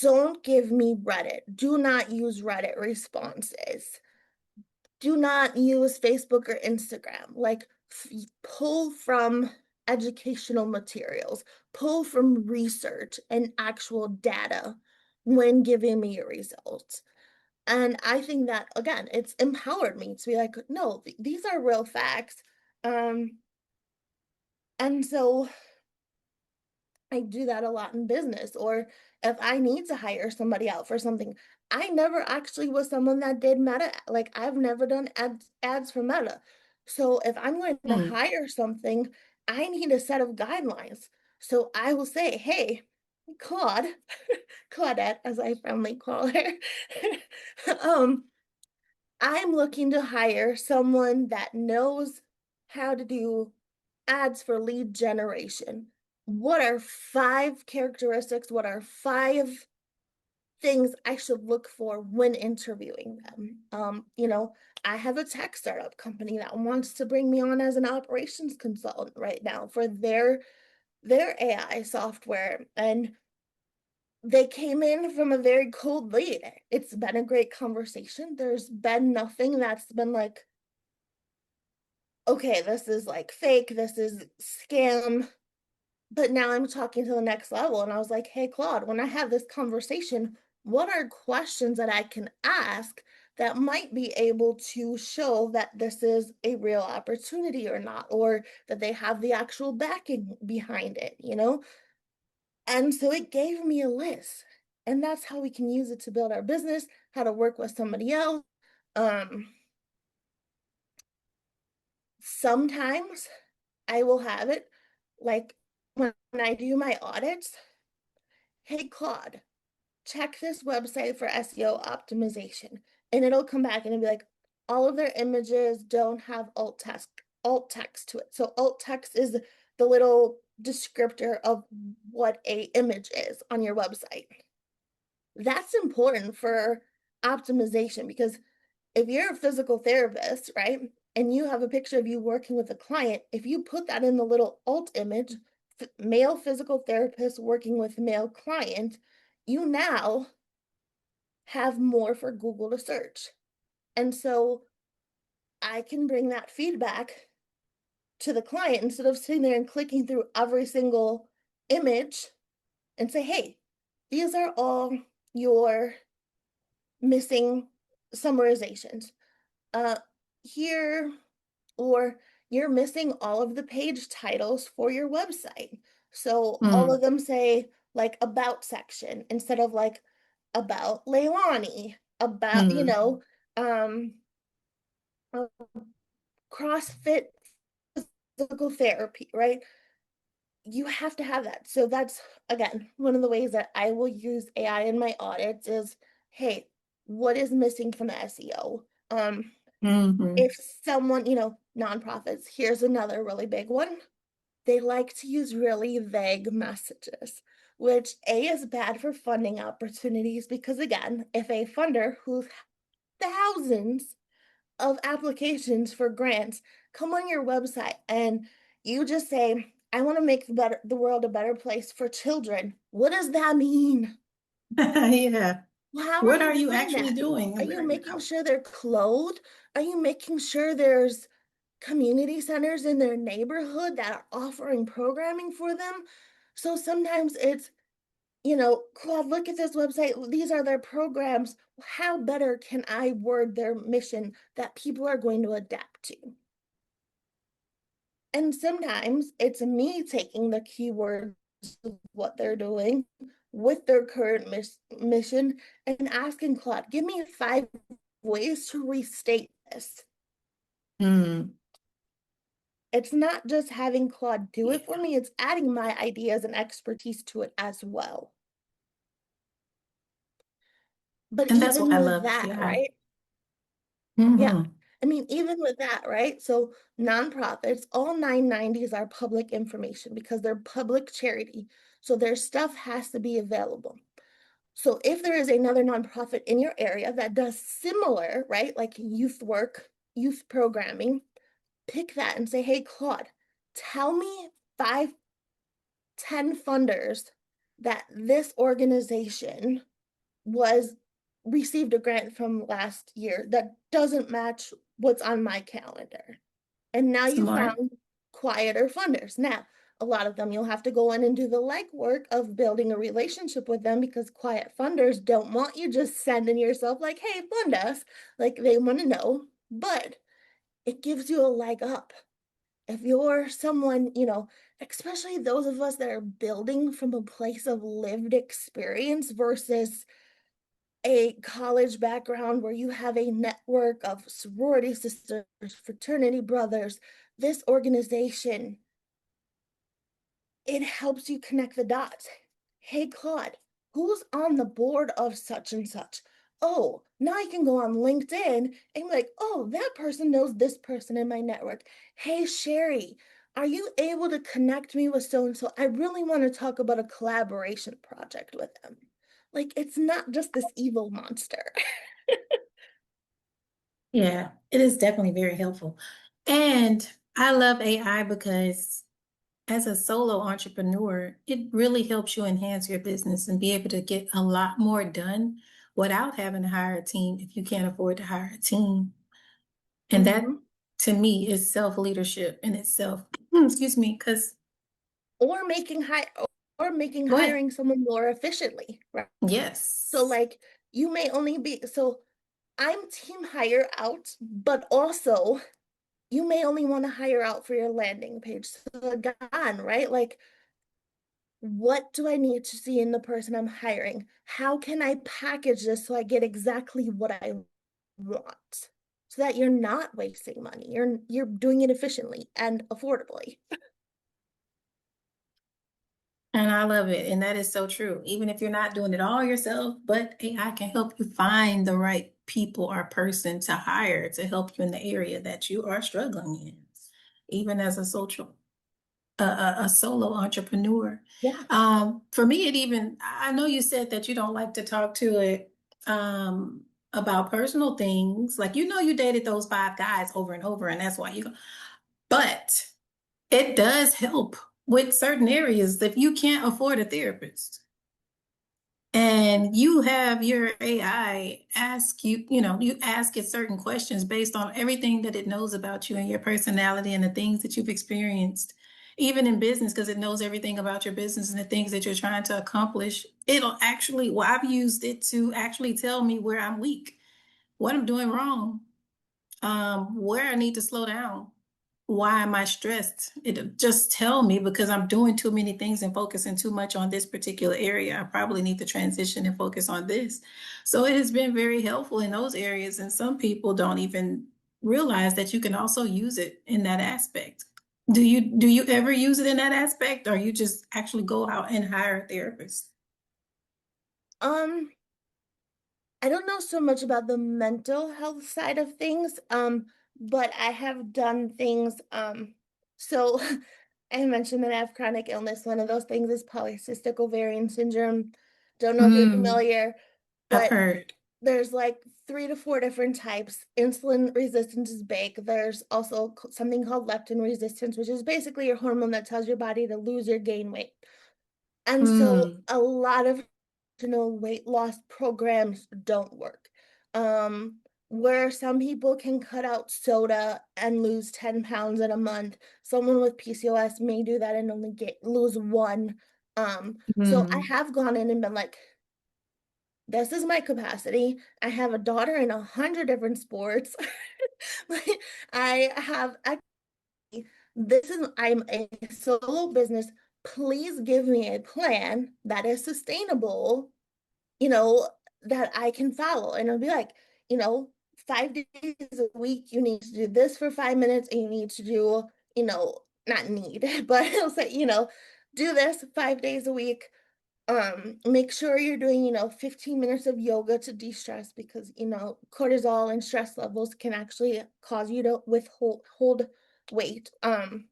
don't give me Reddit. Do not use Reddit responses. Do not use Facebook or Instagram. Like, pull from educational materials, pull from research and actual data when giving me your results. And I think that, again, it's empowered me to be like, no, these are real facts. Um, and so I do that a lot in business. Or if I need to hire somebody out for something, I never actually was someone that did Meta. Like I've never done ads for Meta. So if I'm going to Mm. hire something, I need a set of guidelines. So I will say, hey, Claude, Claudette, as I fondly call her, I'm looking to hire someone that knows how to do ads for lead generation. What are 5 characteristics? What are 5 things I should look for when interviewing them? I have a tech startup company that wants to bring me on as an operations consultant right now for their AI software, and they came in from a very cold lead. It's been a great conversation. There's been nothing that's been like, okay, this is like fake, this is scam. But now I'm talking to the next level, and I was like, hey, Claude, when I have this conversation, what are questions that I can ask that might be able to show that this is a real opportunity or not, or that they have the actual backing behind it, you know? And so it gave me a list. And that's how we can use it to build our business, how to work with somebody else. Sometimes I will have it like when I do my audits, hey, Claude, check this website for SEO optimization. And it'll come back and it'll be like, all of their images don't have alt text to it. So alt text is the little descriptor of what a image is on your website. That's important for optimization, because if you're a physical therapist, right, and you have a picture of you working with a client, if you put that in the little alt image, male physical therapist working with male client, you now have more for Google to search. And so I can bring that feedback to the client instead of sitting there and clicking through every single image and say, hey, these are all your missing summarizations. Here, or you're missing all of the page titles for your website. So all Mm. of them say like about section instead of like about Leilani, about, Mm. um, uh, CrossFit physical therapy, right? You have to have that. So that's, again, one of the ways that I will use AI in my audits is, hey, what is missing from the SEO? Mhm. If someone, nonprofits, here's another really big one. They like to use really vague messages, which A is bad for funding opportunities because, again, if a funder who's thousands of applications for grants come on your website and you just say, I want to make the world a better place for children, what does that mean? Yeah. Well, how are What you are you doing actually that? Are doing you right making now? sure they're clothed? Are you making sure there's community centers in their neighborhood that are offering programming for them? So sometimes it's, Claude, look at this website. These are their programs. How better can I word their mission that people are going to adapt to? And sometimes it's me taking the keywords of what they're doing with their current mission and asking Claude, give me 5 ways to restate this. Mm. It's not just having Claude do Yeah. it for me, it's adding my ideas and expertise to it as well. But And that's what even I with love that, AI. right? Yeah. Hmm. I mean, even with that, right? So nonprofits, all 990s are public information because they're public charity. So their stuff has to be available. So if there is another nonprofit in your area that does similar, right, like youth work, youth programming, pick that and say, hey, Claude, tell me 5, 10 funders that this organization was received a grant from last year that doesn't match what's on my calendar. And now you Smart. found quieter funders. Now, a lot of them you'll have to go in and do the legwork of building a relationship with them because quiet funders don't want you just sending yourself like, hey, fund us. Like they want to know, but it gives you a leg up. If you're someone, especially those of us that are building from a place of lived experience versus a college background where you have a network of sorority sisters, fraternity brothers, this organization, it helps you connect the dots. Hey, Claude, who's on the board of such and such? Oh, now I can go on LinkedIn and be like, oh, that person knows this person in my network. Hey, Sherry, are you able to connect me with so and so? I really want to talk about a collaboration project with them. Like, it's not just this evil monster. Yeah, it is definitely very helpful. And I love AI because as a solo entrepreneur, it really helps you enhance your business and be able to get a lot more done without having to hire a team if you can't afford to hire a team. And that Mhm. to me is self-leadership in itself. Excuse me, because Or making go ahead. hiring someone more efficiently, right? So Yes. like you may only be so I'm team hire out, but also you may only want to hire out for your landing page. So again, right? Like, what do I need to see in the person I'm hiring? How can I package this so I get exactly what I want? So that you're not wasting money. You're doing it efficiently and affordably. And I love it. And that is so true. Even if you're not doing it all yourself, but AI can help you find the right people or person to hire to help you in the area that you are struggling in, even as a solo entrepreneur. Yeah. For me, it even, I know you said that you don't like to talk to it about personal things. Like, you dated those 5 guys over and over, and that's why you go. But it does help with certain areas if you can't afford a therapist. And you have your AI ask you, you ask it certain questions based on everything that it knows about you and your personality and the things that you've experienced, even in business, because it knows everything about your business and the things that you're trying to accomplish. It'll actually, well, I've used it to actually tell me where I'm weak, what I'm doing wrong, where I need to slow down. Why am I stressed? It just tell me because I'm doing too many things and focusing too much on this particular area. I probably need to transition and focus on this. So it has been very helpful in those areas. And some people don't even realize that you can also use it in that aspect. Do you ever use it in that aspect, or you just actually go out and hire a therapist? Um, I don't know so much about the mental health side of things, but I have done things. So I mentioned that I have chronic illness. One of those things is polycystic ovarian syndrome. Don't know if you're Mm, familiar, I've but heard. there's like 3 to 4 different types. Insulin resistance is big. There's also something called leptin resistance, which is basically your hormone that tells your body to lose or gain weight. And so Mm, a lot of weight loss programs don't work. Where some people can cut out soda and lose 10 pounds in a month, someone with PCOS may do that and only lose one. So I mm, have gone in and been like, this is my capacity. I have a daughter in 100 different sports. Like, I'm a solo business. Please give me a plan that is sustainable, you know, that I can follow. And it'll be like, you know, 5 days a week, you need to do this for 5 minutes, and you need to do, not need, but it'll say, do this 5 days a week. Make sure you're doing, 15 minutes of yoga to de-stress because, cortisol and stress levels can actually cause you to hold weight. And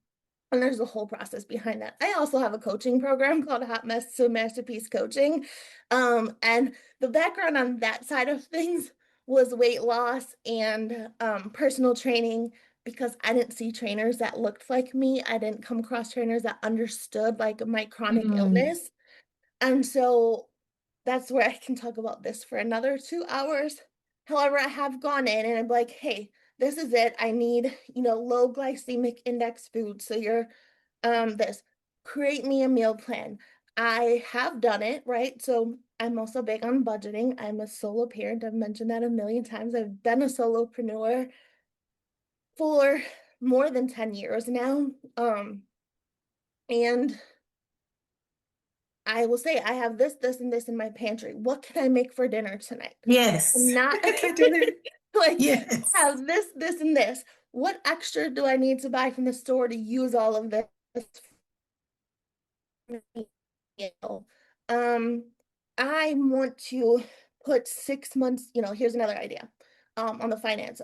there's a whole process behind that. I also have a coaching program called Hot Mess to Masterpiece Coaching. And the background on that side of things was weight loss and personal training because I didn't see trainers that looked like me. I didn't come across trainers that understood like my chronic mm. illness. And so that's where I can talk about this for another 2 hours. However, I have gone in and I'm like, hey, this is it. I need, low glycemic index food. So you're this, create me a meal plan. I have done it, right? So I'm also big on budgeting. I'm a solo parent. I've mentioned that a million times. I've been a solopreneur for more than 10 years now. And I will say, I have this, this, and this in my pantry. What can I make for dinner tonight? Yes. Not like, Yes. I have this, this, and this. What extra do I need to buy from the store to use all of this meal? I want to put 6 months, here's another idea, on the finance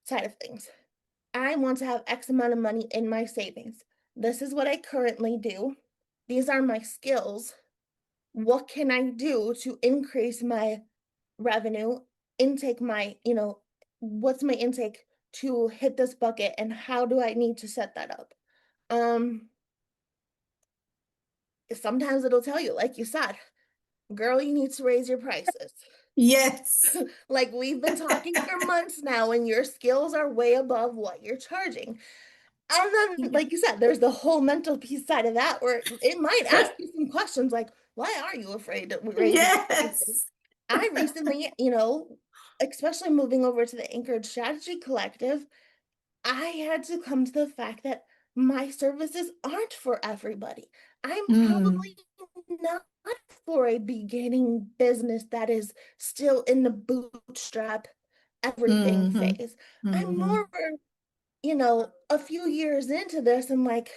side of things. I want to have X amount of money in my savings. This is what I currently do. These are my skills. What can I do to increase my revenue, intake what's my intake to hit this bucket, and how do I need to set that up? Sometimes it'll tell you, like you said, girl, you need to raise your prices. Yes. Like, we've been talking for months now, and your skills are way above what you're charging. And then, like you said, there's the whole mental piece side of that, where it might ask you some questions like, why are you afraid to raise your prices? Yes. I recently, especially moving over to the Anchored Strategy Collective, I had to come to the fact that my services aren't for everybody. I'm probably not for a beginning business that is still in the bootstrap everything Mm-hmm. phase. I'm Mm-hmm. more for, a few years into this, I'm like,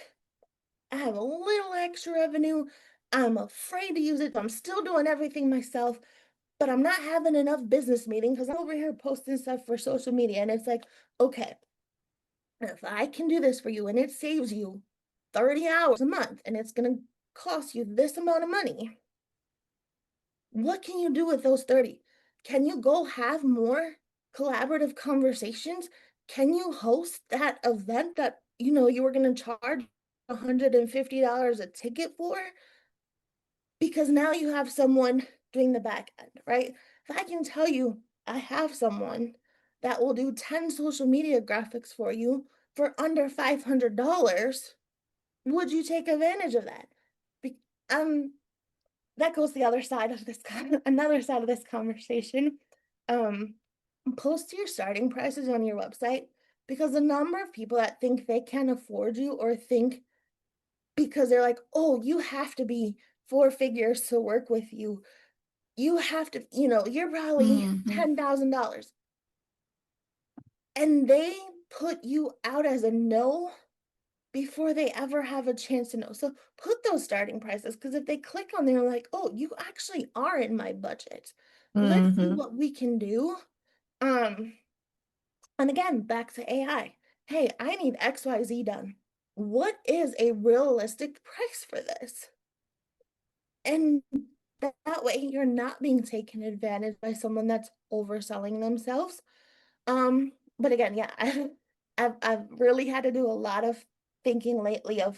I have a little extra revenue. I'm afraid to use it. I'm still doing everything myself, but I'm not having enough business meetings because I'm over here posting stuff for social media. And it's like, okay, if I can do this for you and it saves you 30 hours a month and it's going to cost you this amount of money, what can you do with those 30? Can you go have more collaborative conversations? Can you host that event that you were going to charge $150 a ticket for? Because now you have someone doing the back end, right? If I can tell you I have someone that will do 10 social media graphics for you for under $500, would you take advantage of that? Be- um, that goes the other side of this another side of this conversation. Um, Post your starting prices on your website, because the number of people that think they can afford you, or think because they're like, oh, you have to be 4 figures to work with you. You have to, you're probably Mm-hmm. $10,000. And they put you out as a no before they ever have a chance to know. So put those starting prices, because if they click on there, like, oh, you actually are in my budget. Let's see Mm-hmm. what we can do. Um, and again, back to AI. Hey, I need XYZ done. What is a realistic price for this? And that way you're not being taken advantage by someone that's overselling themselves. But again, yeah, I've really had to do a lot of thinking lately of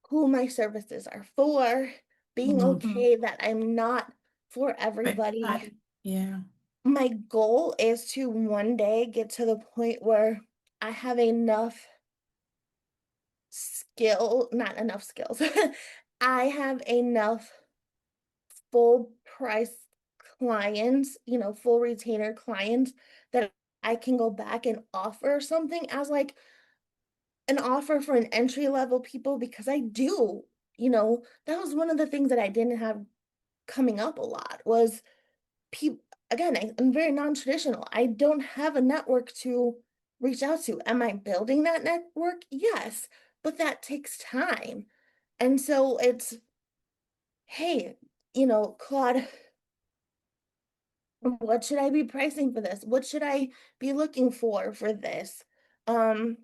who my services are for, being Mm-hmm. okay that I'm not for Right. everybody. Yeah. My goal is to one day get to the point where I have enough not enough skills. I have enough full price clients, full retainer clients, that I can go back and offer something as like an offer for an entry level people, because I do, that was one of the things that I didn't have coming up a lot was people. Again, I'm very non-traditional. I don't have a network to reach out to. Am I building that network? Yes, but that takes time. And so it's, hey, Claude, what should I be pricing for this? What should I be looking for this? And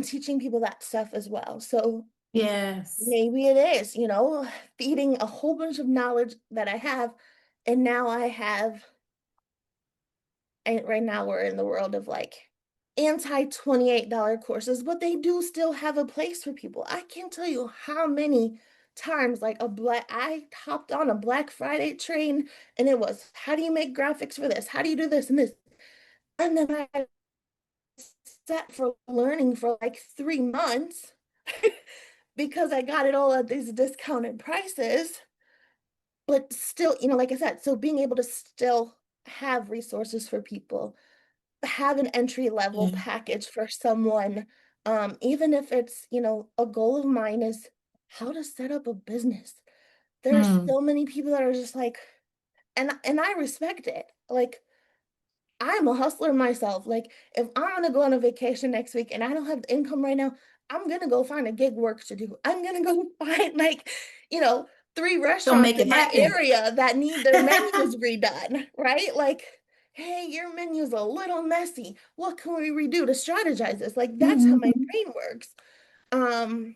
teaching people that stuff as well. So Yes. maybe it is, feeding a whole bunch of knowledge that I have. And now and right now we're in the world of like anti $28 courses, but they do still have a place for people. I can't tell you how many times like I hopped on a Black Friday train, and it was, how do you make graphics for this? How do you do this and this? And then I sat for learning for like 3 months because I got it all at these discounted prices. But still, like I said, so being able to still have resources for people, have an entry level Yeah. package for someone, even if it's, a goal of mine is how to set up a business. There's Mm. so many people that are just like, and I respect it. Like, I'm a hustler myself. Like, if I'm gonna go on a vacation next week and I don't have the income right now, I'm gonna go find a gig work to do. I'm gonna go find like, you know, 3 Go restaurants make in it my happen. area that need their menus redone, right? Like, hey, your menu's a little messy. What can we redo to strategize this? Like, that's how my Mhm. brain works. Um,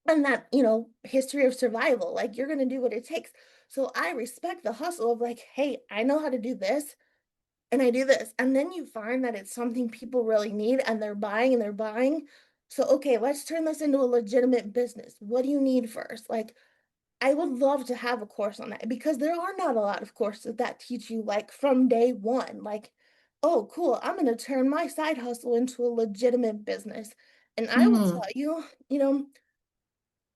and that, you know, history of survival, like you're gonna do what it takes. So I respect the hustle of like, hey, I know how to do this and I do this. And then you find that it's something people really need and they're buying and they're buying. So, okay, let's turn this into a legitimate business. What do you need first? Like, I would love to have a course on that because there are not a lot of courses that teach you like from day one, like, oh, cool, I'm going to turn my side hustle into a legitimate business. And I will tell Mm. you, you know,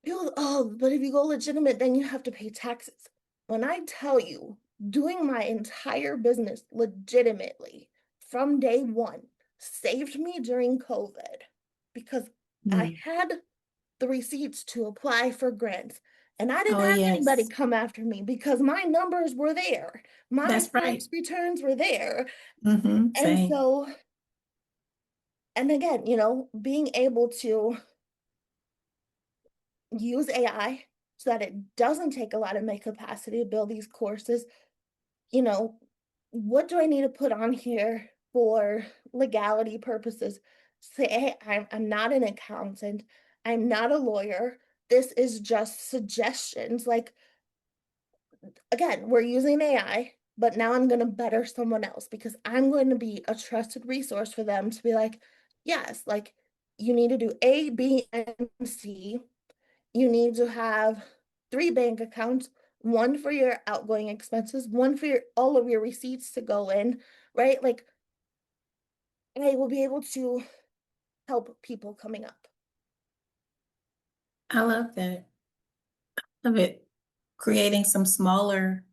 people, oh, but if you go legitimate, then you have to pay taxes. When I tell you, doing my entire business legitimately from day one saved me during COVID because I Mm. had the receipts to apply for grants. And I didn't Oh, have anybody yes. come after me because my numbers were there. My That's right. tax returns were there. And Same. so, and again, you know, being able to use AI so that it doesn't take a lot of my capacity to build these courses. You know, what do I need to put on here for legality purposes? Say, hey, I'm not an accountant. I'm not a lawyer. This is just suggestions. Like, again, we're using AI, but now I'm going to better someone else because I'm going to be a trusted resource for them to be like, yes, like you need to do A, B, and C. You need to have 3 bank accounts, one for your outgoing expenses, one for your all of your receipts to go in, right? Like I will be able to help people coming up. I love that. Love it. Creating some smaller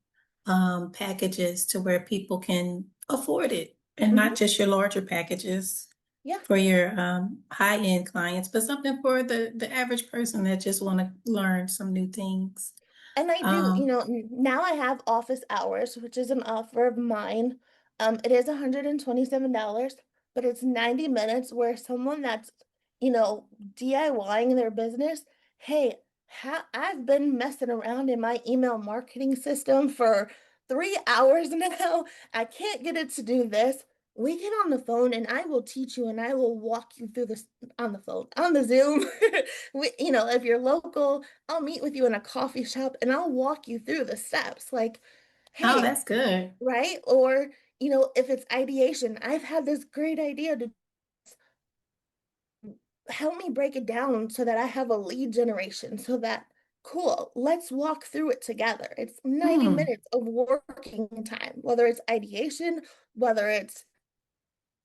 packages to where people can afford it and Hmm. not just your larger packages Yeah. for your high-end clients, but something for the average person that just want to learn some new things. And I do, you Um, know, now I have office hours, which is an offer of mine. It is $127, but it's 90 minutes where someone that's, you know, DIYing their business, hey, I've been messing around in my email marketing system for 3 hours now. I can't get it to do this. We get on the phone and I will teach you and I will walk you through this on the phone, on the Zoom. You know, if you're local, I'll meet with you in a coffee shop and I'll walk you through the steps. Like, oh, hey, that's good. right? Or, you know, if it's ideation, I've had this great idea to help me break it down so that I have a lead generation so that cool, let's walk through it together. It's 90 Hmm. minutes of working time, whether it's ideation, whether it's,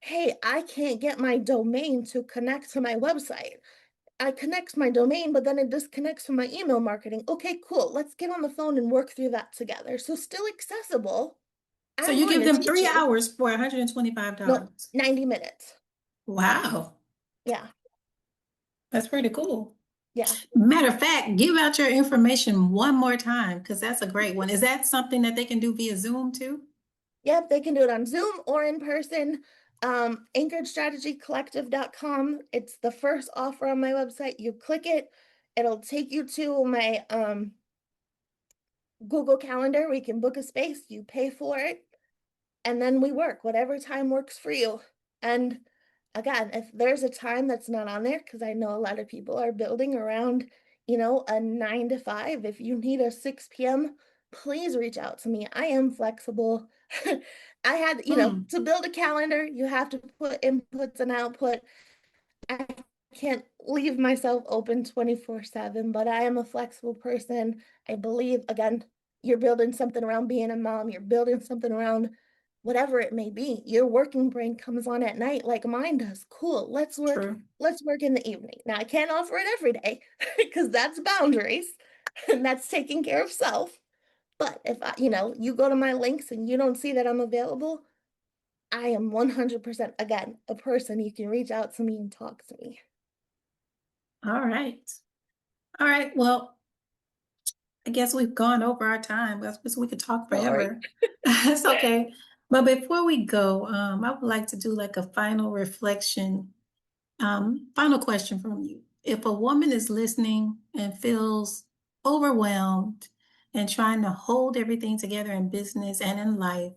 hey, I can't get my domain to connect to my website. I connect my domain, but then it disconnects from my email marketing. Okay, cool. Let's get on the phone and work through that together. So still accessible. So I'm you going give to them teach three you. hours for No, $125. 90 minutes. Wow, Yeah. that's pretty cool. Yeah. Matter of fact, give out your information one more time because that's a great one. Is that something that they can do via Zoom too? Yep, they can do it on Zoom or in person. Anchoredstrategycollective.com. It's the first offer on my website. You click it, it'll take you to my Google Calendar. We can book a space, you pay for it, and then we work whatever time works for you. And again, if there's a time that's not on there, because I know a lot of people are building around, you know, a 9 to 5. If you need a 6 p.m., please reach out to me. I am flexible. I had, you know, Hmm. to build a calendar, you have to put inputs and output. I can't leave myself open 24/7, but I am a flexible person. I believe, again, you're building something around being a mom, you're building something around whatever it may be. Your working brain comes on at night like mine does. Cool, True. let's work in the evening. Now I can't offer it every day because that's boundaries and that's taking care of self. But if I, you know, you go to my links and you don't see that I'm available, I am 100% again a person you can reach out to me and talk to me. All right. All right. Well, I guess we've gone over our time. I guess we could talk Sorry. forever. It's okay. But before we go, I would like to do like a final reflection, final question from you. If a woman is listening and feels overwhelmed and trying to hold everything together in business and in life,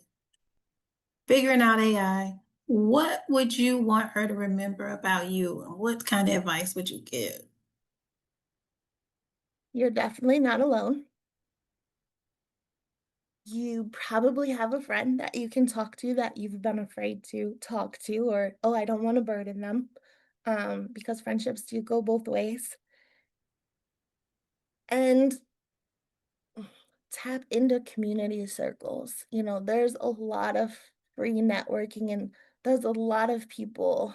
figuring out AI, what would you want her to remember about you? And what kind of advice would you give? You're definitely not alone. You probably have a friend that you can talk to that you've been afraid to talk to, or, oh, I don't want to burden them, because friendships do go both ways. And tap into community circles. There's a lot of free networking, and there's a lot of people.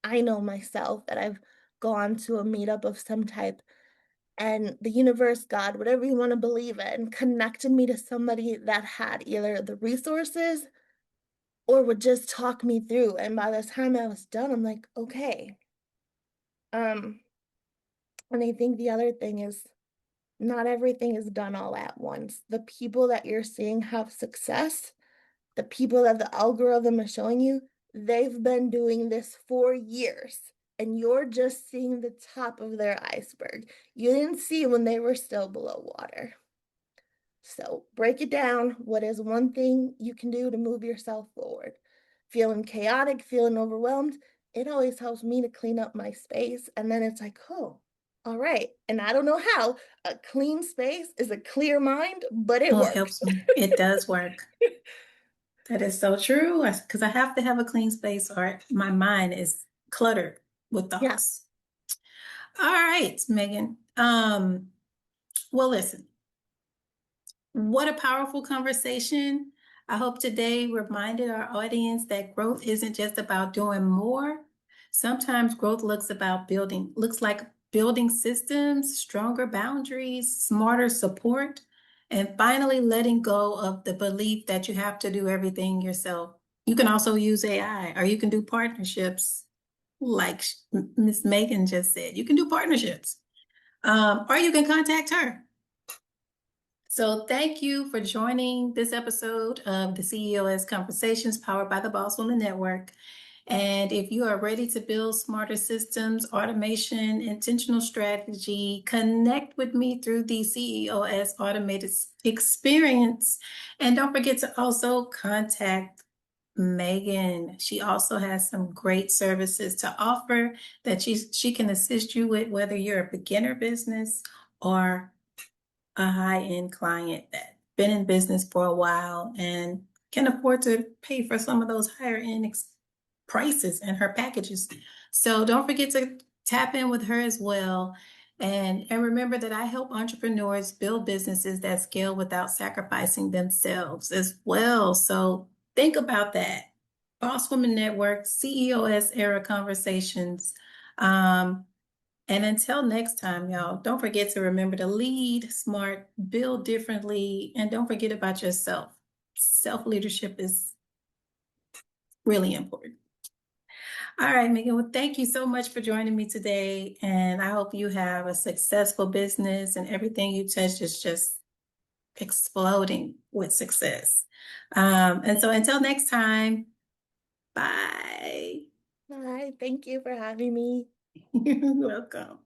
I know myself that I've gone to a meetup of some type, and the universe, God, whatever you want to believe in, connected me to somebody that had either the resources or would just talk me through. And by the time I was done, I'm like, okay. And I think the other thing is not everything is done all at once. The people that you're seeing have success, the people that the algorithm is showing you, they've been doing this for years. And you're just seeing the top of their iceberg. You didn't see when they were still below water. So break it down. What is one thing you can do to move yourself forward? Feeling chaotic, feeling overwhelmed, it always helps me to clean up my space. And then it's like, oh, all right. And I don't know how. A clean space is a clear mind, but it Oh, it works. helps me. It does work. That is so true. Because I have to have a clean space or my mind is cluttered with Yeah. thoughts. All right, Megan. Well, listen, what a powerful conversation. I hope today reminded our audience that growth isn't just about doing more. Sometimes growth looks like building systems, stronger boundaries, smarter support, and finally letting go of the belief that you have to do everything yourself. You can also use AI or you can do partnerships like Miss Megan just said. You can do partnerships, or you can contact her. So thank you for joining this episode of the CEOS Conversations powered by the Boss Woman Network. And if you are ready to build smarter systems, automation, intentional strategy, connect with me through the CEOS automated experience. And don't forget to also contact Megan. She also has some great services to offer that she can assist you with, whether you're a beginner business or a high-end client that's been in business for a while and can afford to pay for some of those higher end prices in her packages. So don't forget to tap in with her as well. And remember that I help entrepreneurs build businesses that scale without sacrificing themselves as well. So think about that. Boss Woman Network, CEOEra Conversations. And until next time, y'all, don't forget to remember to lead smart, build differently, and don't forget about yourself. Self-leadership is really important. All right, Megan, well, thank you so much for joining me today. And I hope you have a successful business and everything you touch is just exploding with success. And so until next time, bye. Bye. Thank you for having me. You're welcome.